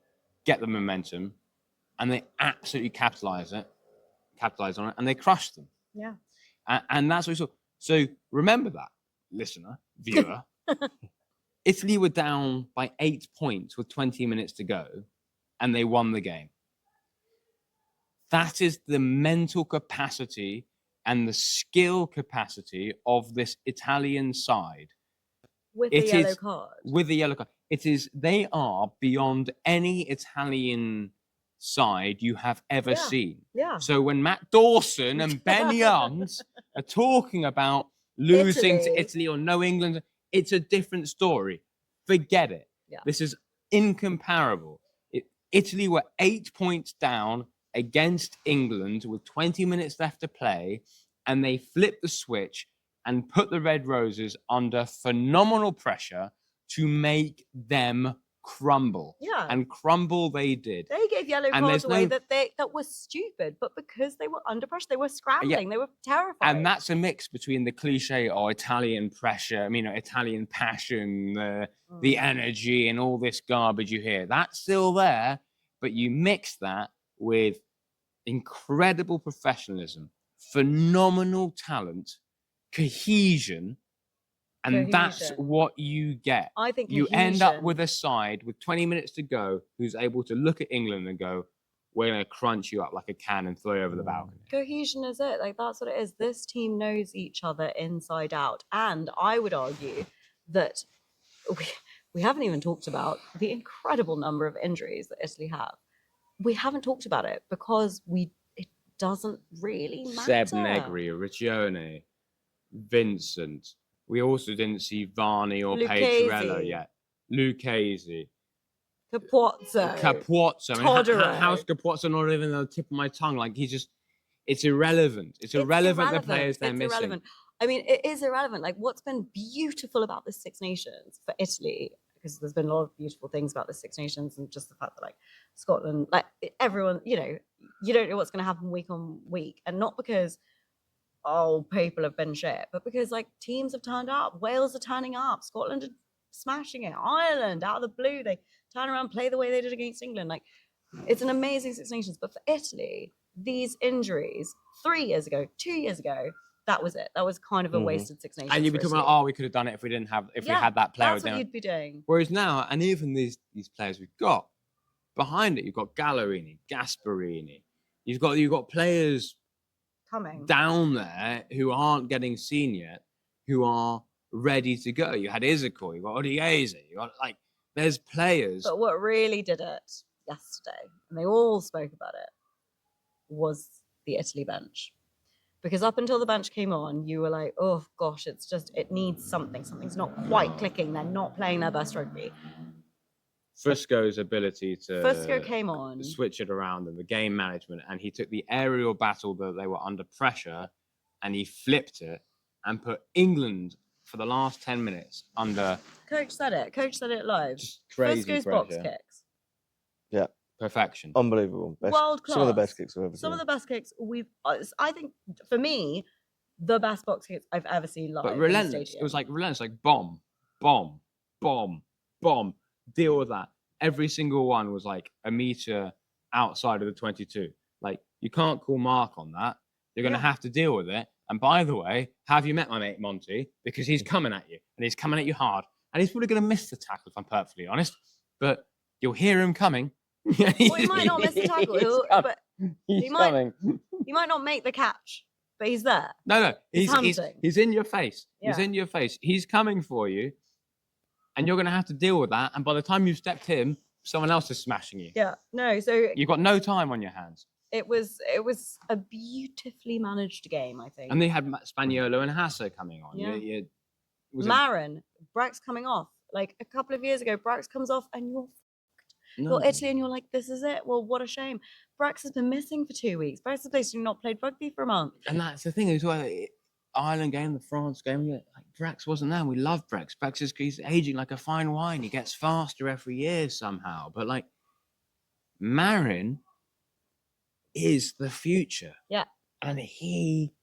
get the momentum and they absolutely capitalize on it, and they crush them. Yeah. And that's what we saw. So remember that, listener, viewer. Italy were down by 8 points with 20 minutes to go, and they won the game. That is the mental capacity and the skill capacity of this Italian side. With the yellow card. With the yellow card. They are beyond any Italian side you have ever seen. Yeah. So when Matt Dawson and Ben Youngs are talking about losing to Italy or no England, it's a different story. Forget it. Yeah. This is incomparable. Italy were 8 points down against England with 20 minutes left to play, and they flipped the switch and put the Red Roses under phenomenal pressure to make them crumble. Yeah. And crumble they did. They gave yellow cards away that was stupid, but because they were under pressure, they were scrambling, they were terrified. And that's a mix between the cliche or Italian pressure, Italian passion, the energy and all this garbage you hear. That's still there, but you mix that with incredible professionalism, phenomenal talent, cohesion, and that's what you get. I think you end up with a side with 20 minutes to go who's able to look at England and go, we're going to crunch you up like a can and throw you over the balcony. Cohesion is it. Like, that's what it is. This team knows each other inside out. And I would argue that we haven't even talked about the incredible number of injuries that Italy have. We haven't talked about it because it doesn't really matter. Seb Negri, Riccione, Vincent. We also didn't see Varney or Pedrello yet. Lucchese. Capozzo. How's Capozzo not even on the tip of my tongue? Like, it's irrelevant. It's irrelevant the players they're missing. Irrelevant. I mean, it is irrelevant. Like, what's been beautiful about the Six Nations for Italy, because there's been a lot of beautiful things about the Six Nations, and just the fact that, like, Scotland, like, everyone, you don't know what's going to happen week on week. And not because, people have been shit, but because, like, teams have turned up. Wales are turning up. Scotland are smashing it. Ireland, out of the blue, they turn around, play the way they did against England. Like, it's an amazing Six Nations. But for Italy, these injuries 3 years ago, 2 years ago, that was it. That was kind of a wasted Six Nations. And you'd be talking about, we could have done it if we didn't have, we had that player. That's what you'd be doing. Whereas now, and even these players we've got behind it, you've got Gallerini, Gasparini. You've got players coming down there who aren't getting seen yet, who are ready to go. You had Issaquah, you got Odieze, you got, like, there's players. But what really did it yesterday, and they all spoke about it, was the Italy bench. Because up until the bench came on, you were like, oh gosh, it needs something. Something's not quite clicking. They're not playing their best rugby. Fusco's ability to Fusco came on, switch it around, and the game management, and he took the aerial battle that they were under pressure, and he flipped it and put England for the last 10 minutes under. Coach said it live. Just crazy Fusco's pressure. box kicks. Yeah. perfection. Unbelievable. World Some of the class. best kicks I've ever Some seen. of the best kicks I think, for me, the best box kicks I've ever seen live. But in a relentless. It was stadium. like relentless, like bomb, bomb, bomb, bomb. Deal with that. Every single one was like a meter outside of the 22. Like, you can't call mark on that. You're going to have to deal with it. And by the way, have you met my mate Monty? Because he's coming at you, and he's coming at you hard. And he's probably going to miss the tackle, if I'm perfectly honest. But you'll hear him coming. Well, he might not miss the tackle, but he's might- coming. he might not make the catch, but he's there. No, He's he's in your face. Yeah. He's in your face. He's coming for you, and you're going to have to deal with that. And by the time you've stepped him, someone else is smashing you. Yeah, no. So You've got no time on your hands. it was a beautifully managed game, I think. And they had Spaniolo and Hasse coming on. Yeah. Was Marin, Brack's coming off. Like a couple of years ago, Brack's comes off, and you're no. Well, Italy, and you're like, this is it. Well, what a shame. Brax has been missing for 2 weeks. Brax has basically not played rugby for a month. And that's the thing as well. Ireland game, the France game, like Brax wasn't there. We love Brax. He's aging like a fine wine. He gets faster every year somehow. But like Marin is the future. Yeah. And he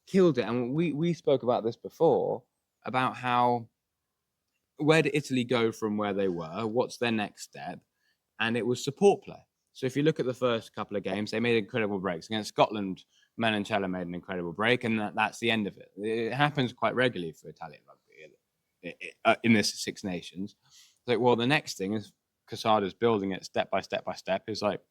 killed it. And we spoke about this before, about how where did Italy go from where they were? What's their next step? And it was support play. So if you look at the first couple of games, they made incredible breaks. Against Scotland, Menoncello made an incredible break, and that's the end of it. It happens quite regularly for Italian rugby in this Six Nations. It's like, well, the next thing is Casada's building it step by step by step. Is like,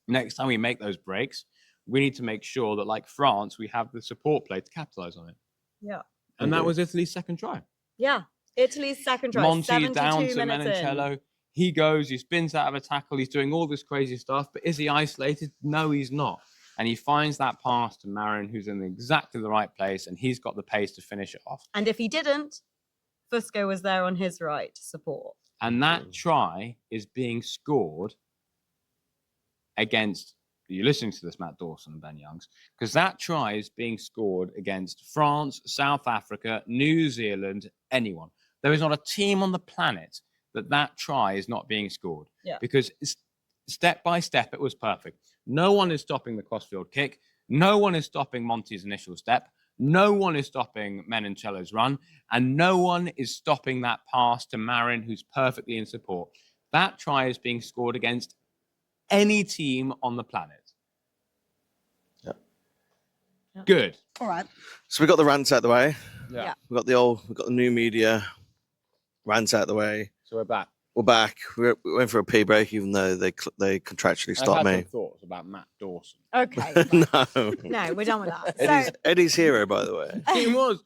next time we make those breaks, we need to make sure that, like France, we have the support play to capitalize on it. Yeah. And that was Italy's second try. Yeah. Italy's second try. Monty down to 72 minutes in. Menoncello. He goes, he spins out of a tackle, he's doing all this crazy stuff, but is he isolated? No, he's not. And he finds that pass to Marin, who's in exactly the right place, and he's got the pace to finish it off. And if he didn't, Fusco was there on his right to support. And that try is being scored against, you're listening to this, Matt Dawson and Ben Youngs, because that try is being scored against France, South Africa, New Zealand, anyone. There is not a team on the planet that try is not being scored. Yeah. Because step by step, it was perfect. No one is stopping the crossfield kick. No one is stopping Monty's initial step. No one is stopping Menoncello's run. And no one is stopping that pass to Marin, who's perfectly in support. That try is being scored against any team on the planet. Yeah. Good. All right. So we got the rants out the way. Yeah. We got the new media rants out the way. So we're back. We're back. We went for a pee break, even though they contractually I stopped had me. some thoughts about Matt Dawson. Okay. No. No, we're done with that. Eddie's hero, by the way. He was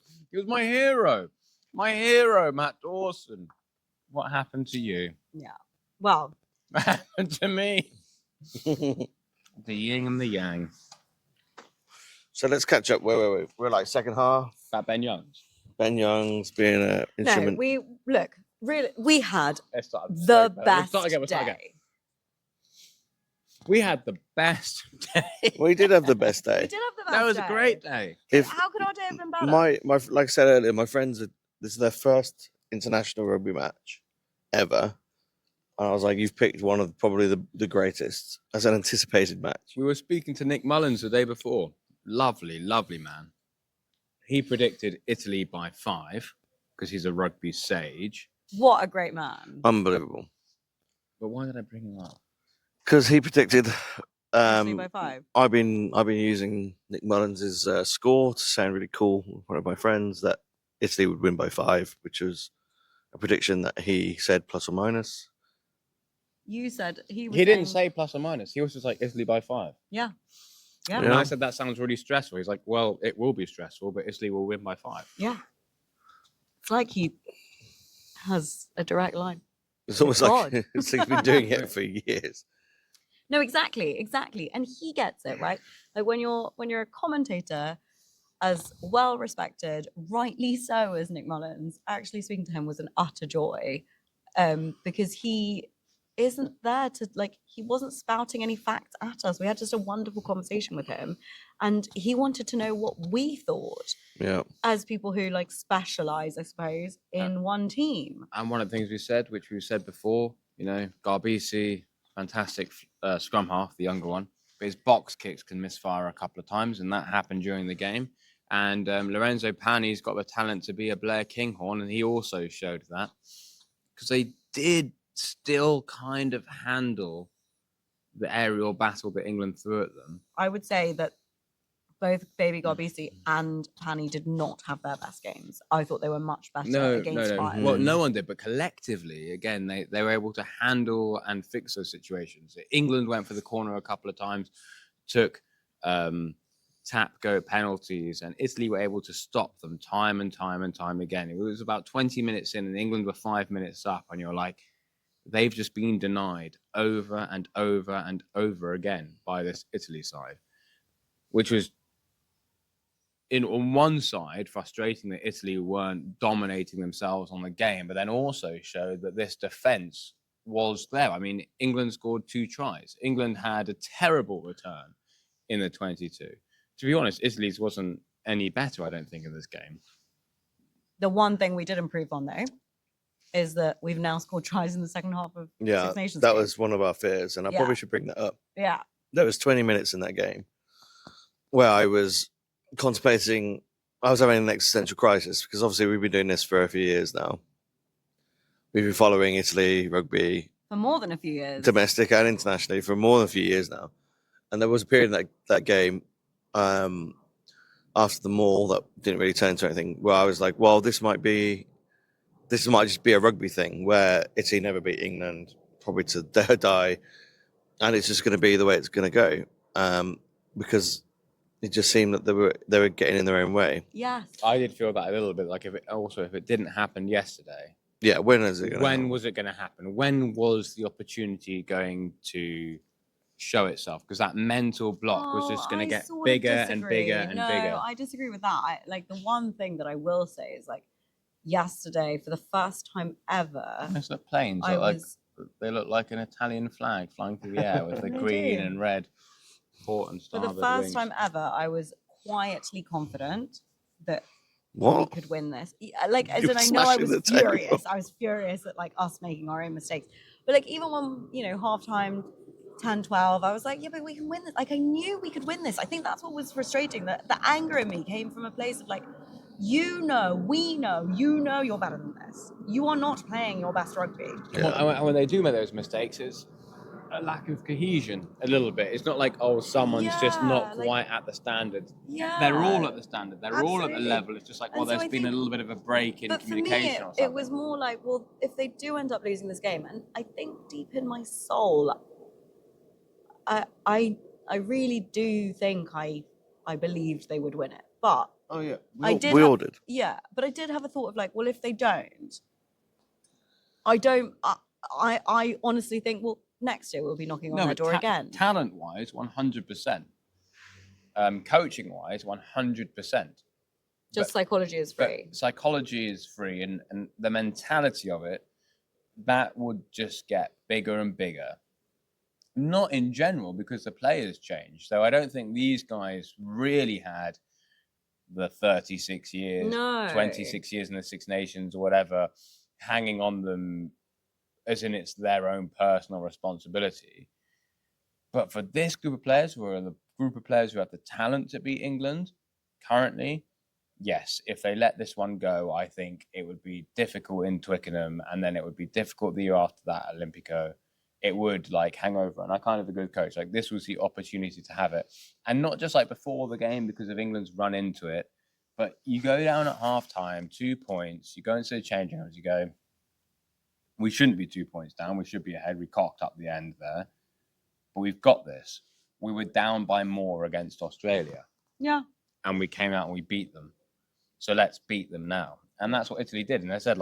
my hero. My hero, Matt Dawson. What happened to you? Yeah. Well, What happened to me? The yin and the yang. So let's catch up. Wait. We're like second half. About Ben Youngs. Ben Youngs being an instrument. we had Let's start the again. best We'll start again. day. We had the best day. We did have the best We day. did have the best That was day. a great day. How could our day have been better? My like I said earlier, my friends this is their first international rugby match ever. And I was like, you've picked one of probably the greatest as an anticipated match. We were speaking to Nick Mullins the day before. Lovely, lovely man. He predicted Italy by 5 because he's a rugby sage. What a great man. Unbelievable. But why did I bring him up? Because he predicted Italy by 5. I've been using Nick Mullins' score to sound really cool with one of my friends that Italy would win by 5, which was a prediction that he said plus or minus. You said he was. He didn't say plus or minus. He was just like Italy by 5. Yeah. Yeah. And I said that sounds really stressful. He's like, well, it will be stressful, but Italy will win by 5. Yeah. It's like he has a direct line. It's almost God. like he's been doing it for years. No, exactly. And he gets it, right? Like when you're a commentator, as well respected, rightly so as Nick Mullins, actually speaking to him was an utter joy. Because he isn't there to he wasn't spouting any facts at us. We had just a wonderful conversation with him, and he wanted to know what we thought. Yeah. As people who specialize, I suppose, in one team. And one of the things we said, which we've said before, Garbisi, fantastic scrum half, the younger one, but his box kicks can misfire a couple of times, and that happened during the game. And Lorenzo Pani's got the talent to be a Blair Kinghorn, and he also showed that, because they did still kind of handle the aerial battle that England threw at them. I would say that both Baby Garbisi and Pani did not have their best games. I thought they were much better against Ireland. Well, no one did, but collectively, again, they were able to handle and fix those situations. England went for the corner a couple of times, took tap go penalties, and Italy were able to stop them time and time and time again. It was about 20 minutes in, and England were 5 minutes up, and you're like, they've just been denied over and over and over again by this Italy side, which was, on one side, frustrating that Italy weren't dominating themselves on the game, but then also showed that this defense was there. I mean, England scored 2 tries. England had a terrible return in the 22. To be honest, Italy's wasn't any better, I don't think, in this game. The one thing we did improve on, though, is that we've now scored tries in the second half of Six Nations. That game. was one of our fears, and I probably should bring that up. Yeah. There was 20 minutes in that game where I was contemplating, I was having an existential crisis, because obviously we've been doing this for a few years now. We've been following Italy rugby for more than a few years, domestic and internationally, for more than a few years now. And there was a period in that game after the maul that didn't really turn into anything, where I was like, well, this might just be a rugby thing where Italy never beat England, probably to their die, and it's just going to be the way it's going to go, because it just seemed that they were getting in their own way. Yes, I did feel that a little bit. Like, if it didn't happen yesterday, when is it going to happen? When was it going to happen? When was the opportunity going to show itself? Because that mental block was just going to get bigger and bigger and bigger. No, I disagree with that. The one thing that I will say is, yesterday, for the first time ever, It's like planes. They look like an Italian flag flying through the air with the green and red port and starboard for the first wings. time ever, I was quietly confident that we could win this. I know I was furious. I was furious at us making our own mistakes. But even when, halftime 10-12, I was like, yeah, but we can win this. I knew we could win this. I think that's what was frustrating. The anger in me came from a place of we know you're better than this. You are not playing your best rugby. Yeah. And when they do make those mistakes, it's a lack of cohesion a little bit. It's not like, someone's just not quite at the standard. Yeah. They're all at the standard. They're all at the level. It's just there's been a little bit of a break in communication or something. It was more if they do end up losing this game, and I think deep in my soul, I really do think I believed they would win it. But we all did. Yeah, but I did have a thought of if they don't, I honestly think, next year we'll be knocking on their door again. Talent-wise, 100%. Coaching-wise, 100%. Just psychology is free. Psychology is free, and the mentality of it, that would just get bigger and bigger. Not in general, because the players changed. So I don't think these guys really had the 36 years, 26 years in the Six Nations or whatever, hanging on them as in it's their own personal responsibility. But for this group of players, who are the group of players who have the talent to beat England currently, yes, if they let this one go, I think it would be difficult in Twickenham, and then it would be difficult the year after that at Olimpico. It would hang over, and I kind of a good coach. This was the opportunity to have it, and not just before the game because of England's run into it, but you go down at halftime, 2 points. You go into the changing rooms. You go, we shouldn't be 2 points down. We should be ahead. We cocked up the end there, but we've got this. We were down by more against Australia, and we came out and we beat them. So let's beat them now, and that's what Italy did. And I said,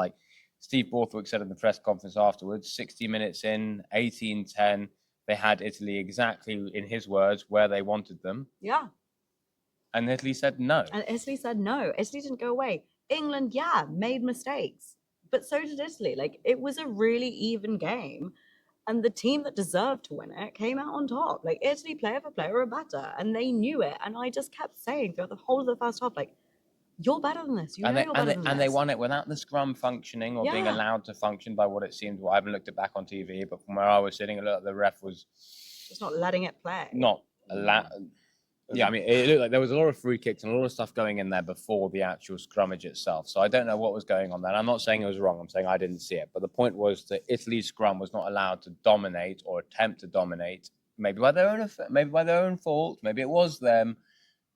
Steve Borthwick said in the press conference afterwards, 60 minutes in, 18-10, they had Italy exactly, in his words, where they wanted them. Yeah. And Italy said no. Italy didn't go away. England, made mistakes. But so did Italy. It was a really even game. And the team that deserved to win it came out on top. Italy, player for player, were better. And they knew it. And I just kept saying throughout the whole of the first half, You're better than this. You know And they, you're better than and this. they won it without the scrum functioning or being Yeah. allowed to function by what it seemed. Well, I haven't looked it back on TV, but from where I was sitting, the ref was Just not letting it play. not allowed. Yeah, I mean, it looked like there was a lot of free kicks and a lot of stuff going in there before the actual scrummage itself. So I don't know what was going on there. I'm not saying it was wrong. I'm saying I didn't see it. But the point was that Italy's scrum was not allowed to dominate or attempt to dominate. Maybe by their own fault. Maybe it was them,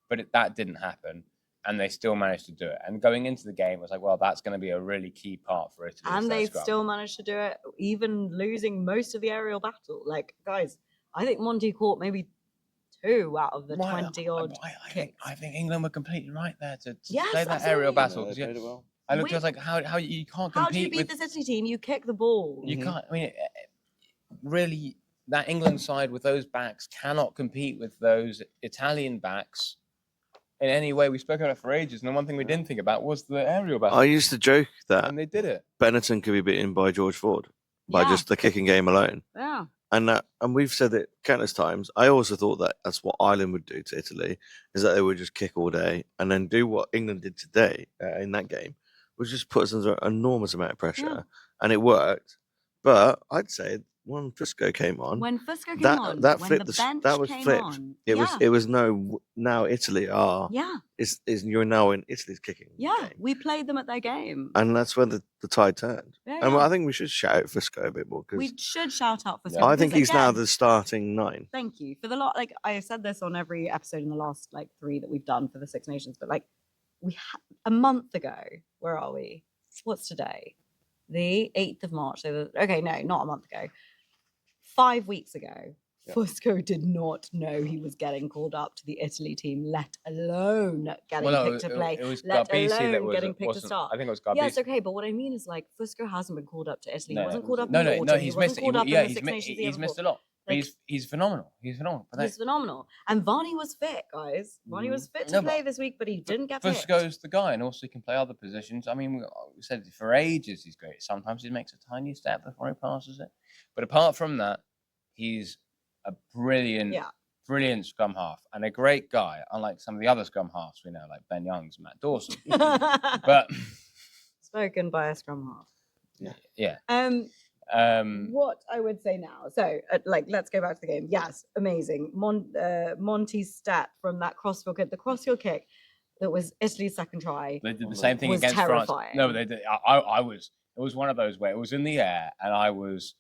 but that didn't happen, and they still managed to do it. And going into the game, it was like, well, that's going to be a really key part for Italy. And they still managed to do it, even losing most of the aerial battle. Like, guys, I think Monty caught maybe 2 out of the 20 odd. I think England were completely right there to Yes, play that aerial battle. Yeah, they played it well. I looked, I was like, how you can't compete How do you beat with this Italy team? You kick the ball. you can't. I mean, really, that England side with those backs cannot compete with those Italian backs in any way. We spoke about it for ages, and the one thing we didn't think about was the aerial battle. I used to joke that And they did it. Benetton could be beaten by George Ford by Yeah. just the kicking game alone. Yeah. And we've said it countless times. I also thought that that's what Ireland would do to Italy, is that they would just kick all day and then do what England did today in that game, which just put us under an enormous amount of pressure. Yeah. And it worked. But I'd say when Fusco came on, When Fusco came that on, that when flipped the the bench that was came flipped. on. It was no now Italy are Yeah. is you're now in Italy's kicking Yeah. game. We played them at their game. And that's when the tide turned. Yeah, And yeah. I think we should shout out Fusco a bit more We because should shout out Fusco. I think because he's now again, the starting 9. Thank you for the lot. Like I said this on every episode in the last 3 that we've done for the Six Nations, but a month ago, where are we? What's today? The 8th of March. So okay, no, not a month ago. 5 weeks ago, Yeah. Fusco did not know he was getting called up to the Italy team, let alone getting picked to play. It was let Garbisi that alone was getting picked to wasn't- start. I think it was Garbisi. Yes, okay, but what I mean is Fusco hasn't been called up to Italy. No, he wasn't called up no, in the no, autumn. he's he wasn't missed it. called up Yeah, in the Six Nations. he's missed a lot. But he's phenomenal. He's phenomenal. But He's phenomenal. And Varney was fit, guys. Varney was fit to No, play but this week, but he didn't get picked. Fusco's the guy, and also he can play other positions. I mean, we said it for ages he's great. Sometimes he makes a tiny step before he passes it. But apart from that, he's a brilliant scrum half and a great guy, unlike some of the other scrum halves we know, like Ben Youngs and Matt Dawson. But spoken by a scrum half. Yeah. What I would say now, so let's go back to the game. Yes, amazing. Monty's stat from that crossfield kick, the crossfield kick that was Italy's second try. They did the same thing was against terrifying. France. No, they did. It was one of those where it was in the air, and I was,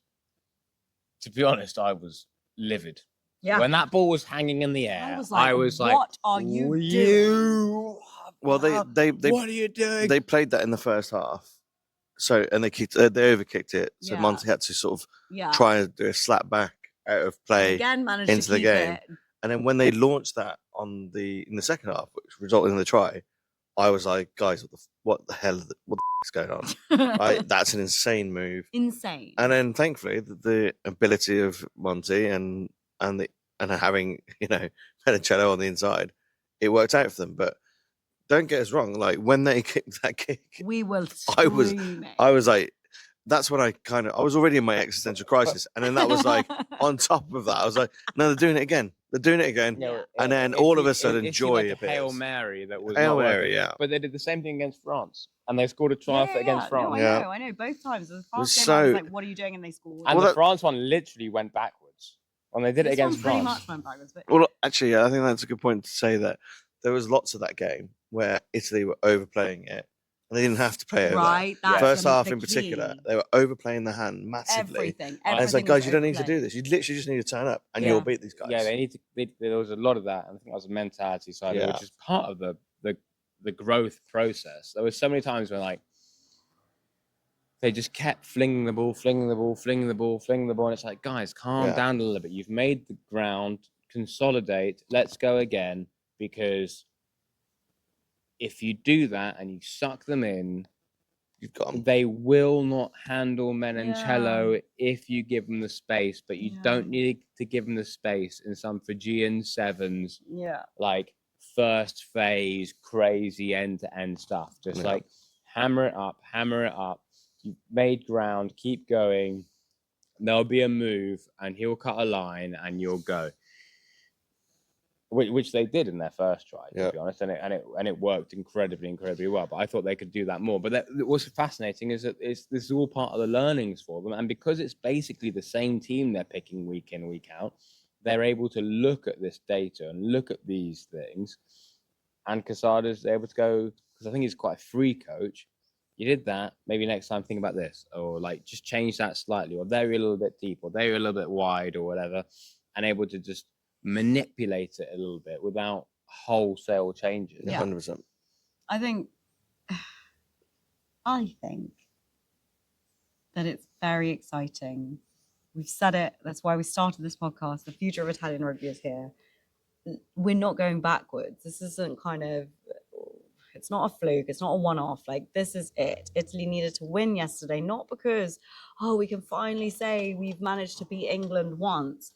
to be honest, I was livid. Yeah. When that ball was hanging in the air, I was like, what are you doing? Well, they what are you doing? They played that in the first half. So and they overkicked it. So Yeah. Monty had to sort of Yeah. try and do a slap back out of play Again, managed into to the keep game. it. And then when they launched that in the second half, which resulted in the try, I was like, guys, what the hell is going on? That's an insane move. Insane. And then thankfully the ability of Monty and having, Menoncello on the inside, it worked out for them. But don't get us wrong, when they kicked that kick, we will I was like, that's when I was already in my existential crisis. And then that was on top of that, I was like, no, they're doing it again. They're doing it again. Yeah. And then all of a sudden, joy appears. Hail Mary that was Hail not Mary, working. yeah. But they did the same thing against France, and they scored a try against France. No, I know. Both times. The France game, I was like, what are you doing? And they scored. And the France one literally went backwards when they did it against pretty France. much went backwards. But Well, actually, I think that's a good point to say that there was lots of that game where Italy were overplaying it, and they didn't have to play it. Right. Yeah. First half in particular, they were overplaying the hand massively. Everything. And it's like, was guys, you don't need to overplayed. do this. You literally just need to turn up, and Yeah. you'll beat these guys. Yeah, they need to. There was a lot of that, and I think that was a mentality side, of it, Yeah. which is part of the growth process. There was so many times when they just kept flinging the ball, and it's like, guys, calm down a little bit. You've made the ground, consolidate. Let's go again, because if you do that and you suck them in, You've got 'em. they will not handle Menoncello if you give them the space, but you don't need to give them the space in some Fijian sevens, Yeah. first phase, crazy end-to-end stuff. Just hammer it up. You've made ground, keep going. There'll be a move, and he'll cut a line, and you'll go. which they did in their first try, to Yeah. be honest, and it worked incredibly well. But I thought they could do that more. But what's fascinating is that this is all part of the learnings for them, and because it's basically the same team they're picking week in, week out, they're able to look at this data and look at these things. And Casada's able to go, because I think he's quite a free coach. You did that. Maybe next time think about this, or like just change that slightly, or they're a little bit deep, or they're a little bit wide, or whatever, and able to just manipulate it a little bit without wholesale changes. Yeah. 100%. I think that it's very exciting. We've said it. That's why we started this podcast. The future of Italian rugby is here. We're not going backwards. This isn't it's not a fluke. It's not a one-off. Like, this is it. Italy needed to win yesterday, not because, we can finally say we've managed to beat England once.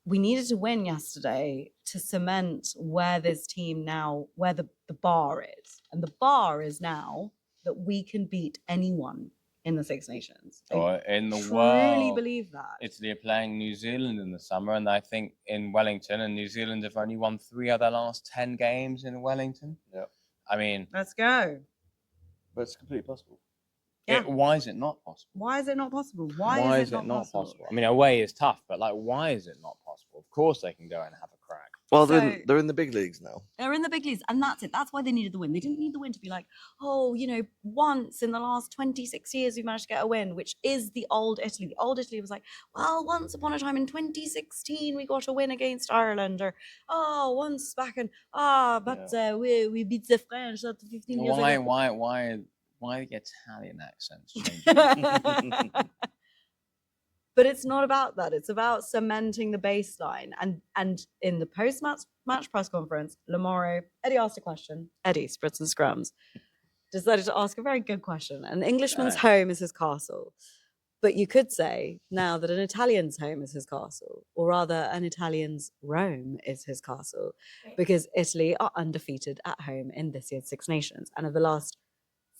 We needed to win yesterday to cement where this team now, where the bar is. And the bar is now that we can beat anyone in the Six Nations. Or in the truly world. believe that. Italy are playing New Zealand in the summer, and I think in Wellington, and New Zealand have only won 3 of their last 10 games in Wellington. Yeah. I mean, Let's go. But it's completely possible. Yeah. why is it not possible? Why is it not possible? Why is it not possible? I mean, away is tough, but like, why is it not possible? Of course, they can go and have a crack. Well, So- they're in the big leagues now. They're in the big leagues, and that's it. That's why they needed the win. They didn't need the win to be like, once in the last 26 years we managed to get a win, which is the old Italy. The old Italy was like, well, once upon a time in 2016 we got a win against Ireland, or once back in we beat the French 15 years ago. Why the Italian accents changing? But it's not about that. It's about cementing the baseline. And in the post-match press conference, Lamoro, Eddie asked a question. Eddie, Spritz and Scrums, decided to ask a very good question. An Englishman's home is his castle. But you could say now that an Italian's home is his castle, or rather an Italian's Rome is his castle, because Italy are undefeated at home in this year's Six Nations. And of the last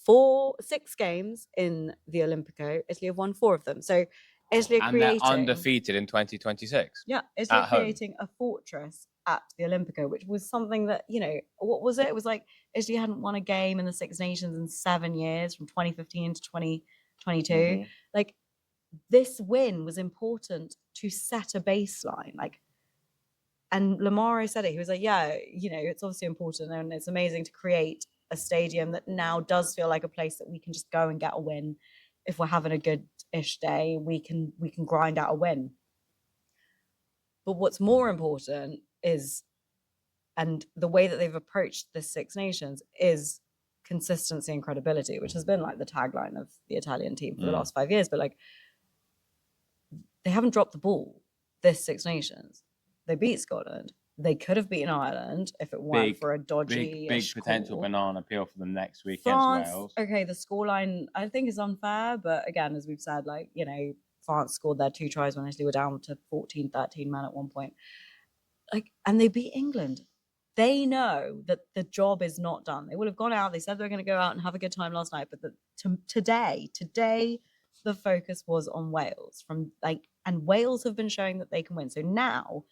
6 games in the Olimpico, Italy have won 4 of them. So Italy are And they're creating undefeated in 2026. Yeah, Italy at home. creating a fortress at the Olimpico, which was something that, what was it? It was like Italy hadn't won a game in the Six Nations in 7 years, from 2015 to 2022. Mhm. Like, this win was important to set a baseline. Like, and Lamaro said it. He was like, it's obviously important, and it's amazing to create a stadium that now does feel like a place that we can just go and get a win. If we're having a good-ish day, we can grind out a win. But what's more important is, and the way that they've approached the Six Nations is consistency and credibility, which has been like the tagline of the Italian team for the last 5 years. But like, they haven't dropped the ball this Six Nations. They beat Scotland. They could have beaten Ireland if it weren't for a dodgy big potential call. banana peel for them next week France, against Wales. okay, the scoreline I think is unfair, but again, as we've said, France scored their 2 tries when Italy were down to 14-13 men at one point. And they beat England. They know that the job is not done. They would have gone out. They said they were going to go out and have a good time last night, but today, the focus was on Wales. And Wales have been showing that they can win. So now,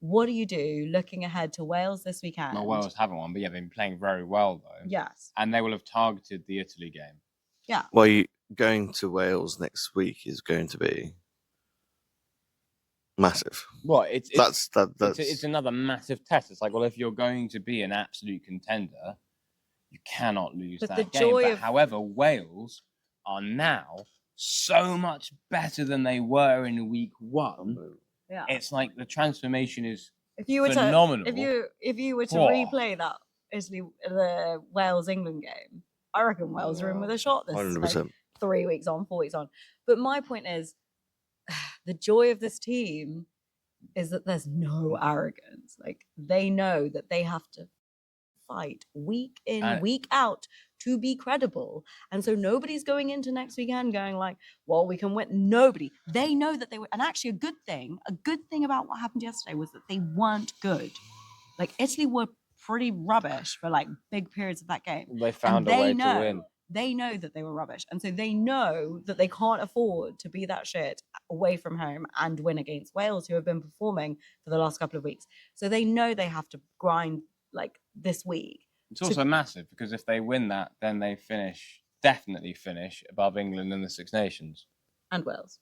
what do you do looking ahead to Wales this weekend? Well, Wales haven't won, but they've been playing very well, though. Yes. And they will have targeted the Italy game. Yeah. Well, going to Wales next week is going to be massive. Well, it's That's another massive test. It's like, well, if you're going to be an absolute contender, you cannot lose But that the game. joy But of- however, Wales are now so much better than they were in week 1. Yeah. It's like the transformation is If you were phenomenal. if you were to Whoa. replay that the Wales England game, I reckon Wales are in with a shot this 100%. 3 weeks on, 4 weeks on. But my point is, the joy of this team is that there's no arrogance. Like, they know that they have to fight week in, week out to be credible. And so nobody's going into next weekend going like, well, we can win. Nobody. They know that they were. And actually a good thing about what happened yesterday was that they weren't good. Like, Italy were pretty rubbish for like big periods of that game. they found And a way they know to win. they know that they were rubbish. And so they know that they can't afford to be that shit away from home and win against Wales, who have been performing for the last couple of weeks. So they know they have to grind like this week. It's also massive because if they win that, then they definitely finish above England in the Six Nations. And Wales.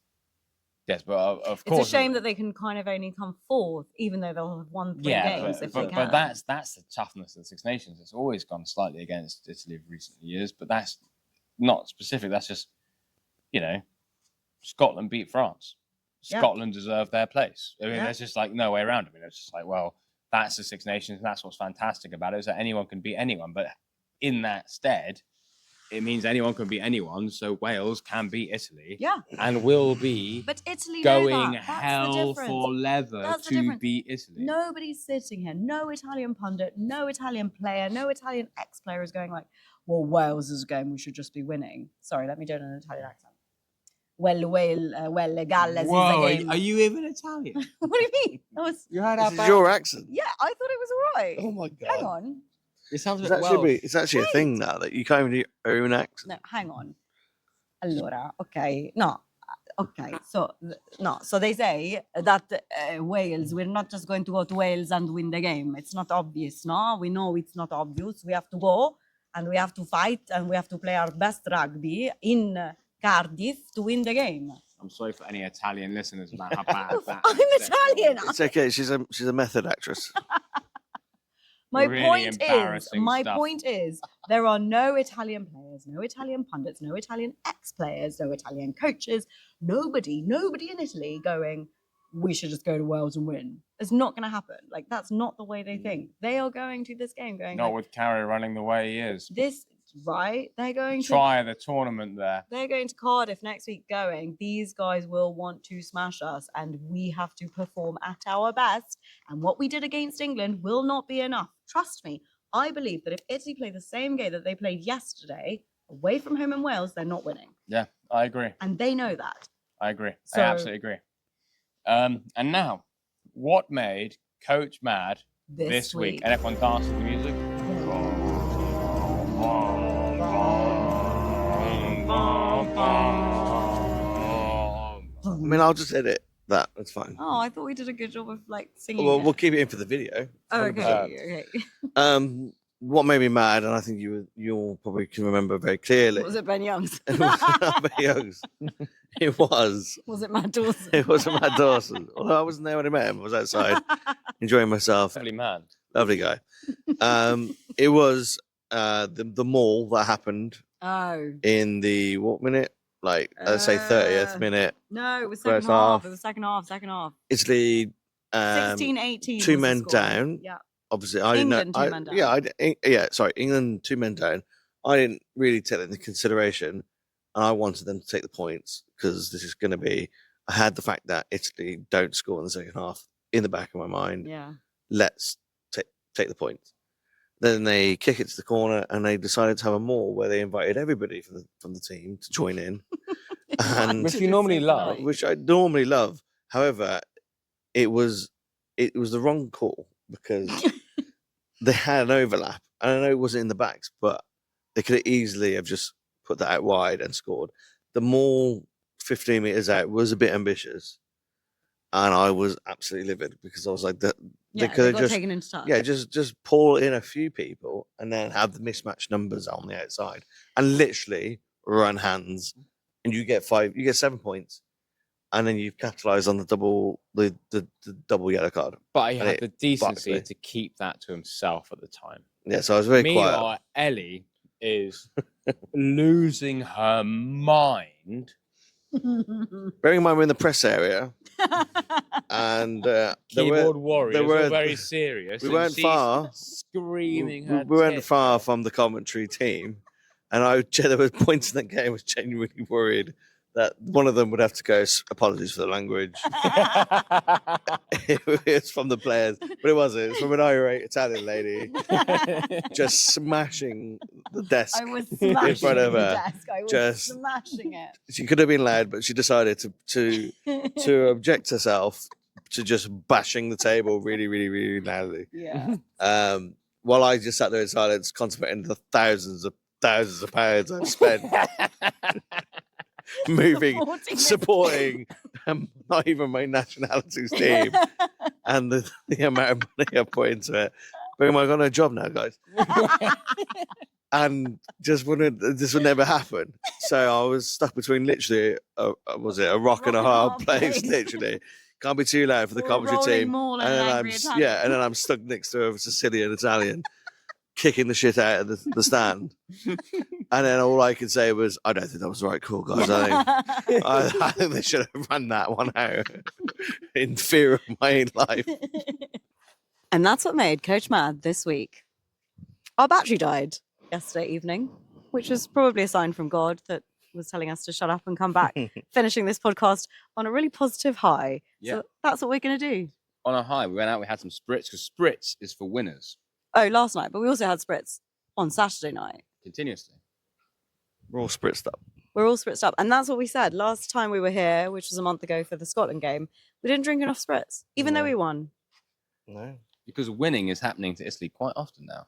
Yes, but of course. It's a shame that they can kind of only come fourth, even though they'll have won 3 games if they can. But that's the toughness of the Six Nations. It's always gone slightly against Italy of recent years, but that's not specific. That's just, Scotland beat France. Scotland deserved their place. I mean, there's just like no way around it. I mean, it's just like, well, that's the Six Nations, and that's what's fantastic about it, is that anyone can beat anyone. But in that stead, it means anyone can beat anyone, so Wales can beat Italy. Yeah. And will be but Italy going hell for leather to beat Italy. Nobody's sitting here. No Italian pundit, no Italian player, no Italian ex-player is going like, well, Wales is a game we should just be winning. Sorry, let me do it in an Italian accent. Well, Galles Whoa, is a game. are you even Italian? What do you mean? You heard this is your accent. Yeah, I thought it was all right. Oh my God. Hang on. It sounds a bit Welsh. It's actually a thing now that you can't even do your own accent. No, hang on. Allora, okay. No. Okay. So, So they say that Wales, we're not just going to go to Wales and win the game. It's not obvious, no? We know it's not obvious. We have to go and we have to fight and we have to play our best rugby in Cardiff to win the game. I'm sorry for any Italian listeners about how bad that I'm Italian. It's okay. She's a method actress. My Really point is, there are no Italian players, no Italian pundits, no Italian ex-players, no Italian coaches, nobody in Italy going, we should just go to Wales and win. It's not going to happen. Like, that's not the way they think. They are going to this game going, not with Carey running the way he is. They're going to try the tournament there. They're going to Cardiff next week going, these guys will want to smash us and we have to perform at our best. And what we did against England will not be enough. Trust me, I believe that if Italy play the same game that they played yesterday, away from home in Wales, they're not winning. Yeah, I agree. And they know that. I agree. I absolutely agree. And now, what made Coach mad this week? And everyone dance to the music. I mean, I'll just edit that. That's fine. Oh, I thought we did a good job of like singing. Well, we'll keep it in for the video. Oh, okay. What made me mad, and I think you'll probably can remember very clearly. Was it Ben Youngs? It was Ben Youngs. It was. Was it Matt Dawson? It wasn't Matt Dawson. Although I wasn't there when I met him. I was outside enjoying myself. Lovely man. Lovely guy. It was the mall that happened. Oh. In the what minute? Like let's say 30th minute. No, it was second half. It was second half. Italy 16-18. 2 men down. Yeah. Obviously, I didn't know. England 2 men down. Sorry, England 2 men down. I didn't really take that into consideration, and I wanted them to take the points because this is going to be. I had the fact that Italy don't score in the second half in the back of my mind. Yeah. Let's take the points. Then they kick it to the corner, and they decided to have a maul where they invited everybody from the team to join in, and which you normally love. Which I normally love. However, it was the wrong call because they had an overlap. And I know it wasn't in the backs, but they could easily have just put that out wide and scored. The maul 15 meters out was a bit ambitious, and I was absolutely livid because I was like, they could have just taken into touch. Yeah, just pull in a few people and then have the mismatched numbers on the outside and literally run hands, and you get 7 points. And then you've capitalised on the double yellow card. But he had the decency to keep that to himself at the time. Yeah, so I was very quiet. Meanwhile, Ellie is losing her mind. Bearing in mind we're in the press area, and keyboard warriors were very serious. We weren't far. Screaming. We weren't far from the commentary team, and there was points in that game I was genuinely worried that one of them would have to go, apologies for the language. It's from the players, but it wasn't. It was from an irate Italian lady just smashing the desk in front of her. I was smashing it. She could have been loud, but she decided to object herself to just bashing the table really, really, really loudly. Yeah. While I just sat there in silence, contemplating the thousands of thousands of pounds I've spent moving, supporting not even my nationality's team, and the amount of money I put into it. But am I got no job now, guys? And this would never happen. So I was stuck between literally, a rock and a hard place, literally. Can't be too loud for the commentary team. And then I'm stuck next to a Sicilian Italian, kicking the shit out of the stand. And then all I could say was, I don't think that was the right call, guys. I think they should have run that one out in fear of my own life. And that's what made Coach mad this week. Our battery died yesterday evening, which was probably a sign from God that was telling us to shut up and come back, finishing this podcast on a really positive high. Yeah. So that's what we're going to do. On a high, we went out, we had some spritz, because spritz is for winners. Oh, last night, but we also had spritz on Saturday night. Continuously. We're all spritzed up. We're all spritzed up. And that's what we said last time we were here, which was a month ago for the Scotland game. We didn't drink enough spritz, even though we won. No. Because winning is happening to Italy quite often now.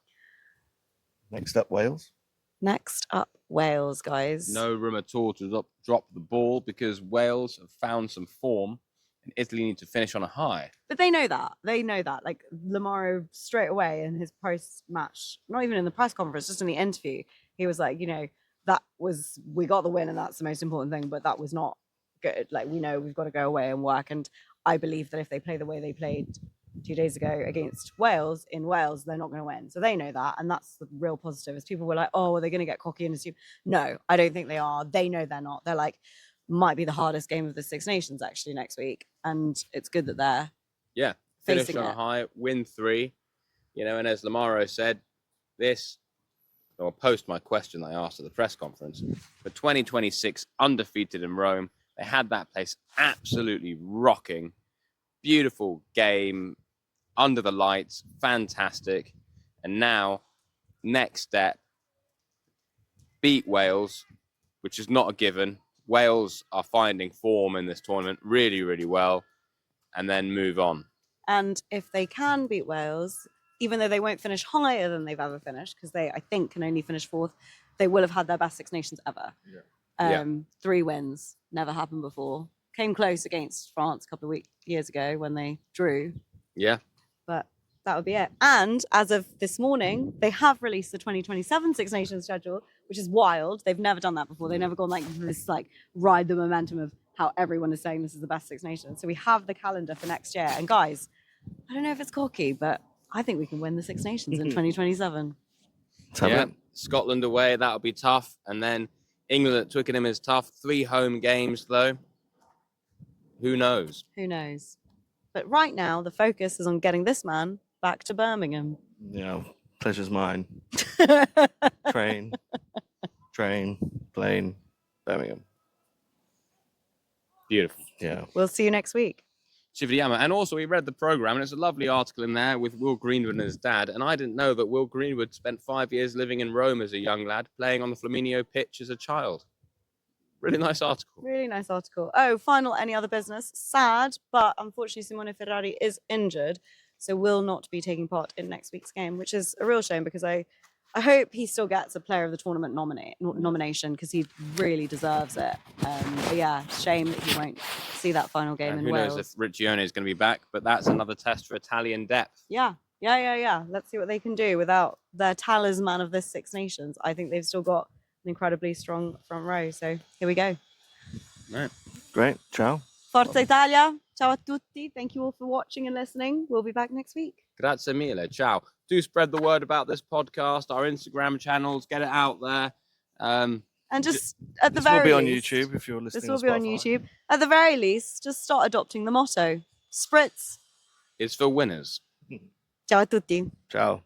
Next up, Wales. Next up, Wales, guys. No room at all to drop the ball, because Wales have found some form and Italy need to finish on a high. But they know that. They know that. Like Lamaro straight away in his post-match, not even in the press conference, just in the interview, he was like, we got the win and that's the most important thing, but that was not good. Like, we know we've got to go away and work. And I believe that if they play the way they played 2 days ago against Wales, in Wales, they're not going to win. So they know that. And that's the real positive. As people were like, oh, are they going to get cocky and assume? No, I don't think they are. They know they're not. They're like, might be the hardest game of the Six Nations actually next week. And it's good that they're finish on a high, win 3. And as Lamaro said, I'll post my question that I asked at the press conference. For 2026, undefeated in Rome, they had that place absolutely rocking. Beautiful game, under the lights, fantastic. And now, next step, beat Wales, which is not a given. Wales are finding form in this tournament really, really well, and then move on. And if they can beat Wales, even though they won't finish higher than they've ever finished, because they, I think, can only finish 4th, they will have had their best Six Nations ever. 3 wins, never happened before. Came close against France a couple of years ago when they drew. Yeah. But that would be it. And as of this morning, they have released the 2027 Six Nations schedule, which is wild. They've never done that before. They've never gone like this, like ride the momentum of how everyone is saying this is the best Six Nations. So we have the calendar for next year. And guys, I don't know if it's cocky, but I think we can win the Six Nations in 2027. Yeah. Scotland away, that'll be tough. And then England at Twickenham is tough. 3 home games, though. Who knows? Who knows? But right now, the focus is on getting this man back to Birmingham. Yeah, pleasure's mine. Train, plane, Birmingham. Beautiful. Yeah. We'll see you next week. Shivadiyama. And also, we read the programme, and it's a lovely article in there with Will Greenwood and his dad. And I didn't know that Will Greenwood spent 5 years living in Rome as a young lad, playing on the Flaminio pitch as a child. Really nice article. Really nice article. Oh, final, any other business? Sad, but unfortunately Simone Ferrari is injured, so will not be taking part in next week's game, which is a real shame because I hope he still gets a Player of the Tournament nomination because he really deserves it. But yeah, shame that he won't see that final game in Wales. Who knows if Riccione is going to be back, but that's another test for Italian depth. Yeah. Let's see what they can do without their talisman of this Six Nations. I think they've still got an incredibly strong front row. So here we go. Right. Great. Ciao. Forza Italia. Ciao a tutti. Thank you all for watching and listening. We'll be back next week. Grazie mille. Ciao. Do spread the word about this podcast, our Instagram channels, get it out there. And just at the very least. This will be on YouTube if you're listening. This will be on YouTube. At the very least, just start adopting the motto. Spritz. It's for winners. Ciao a tutti. Ciao.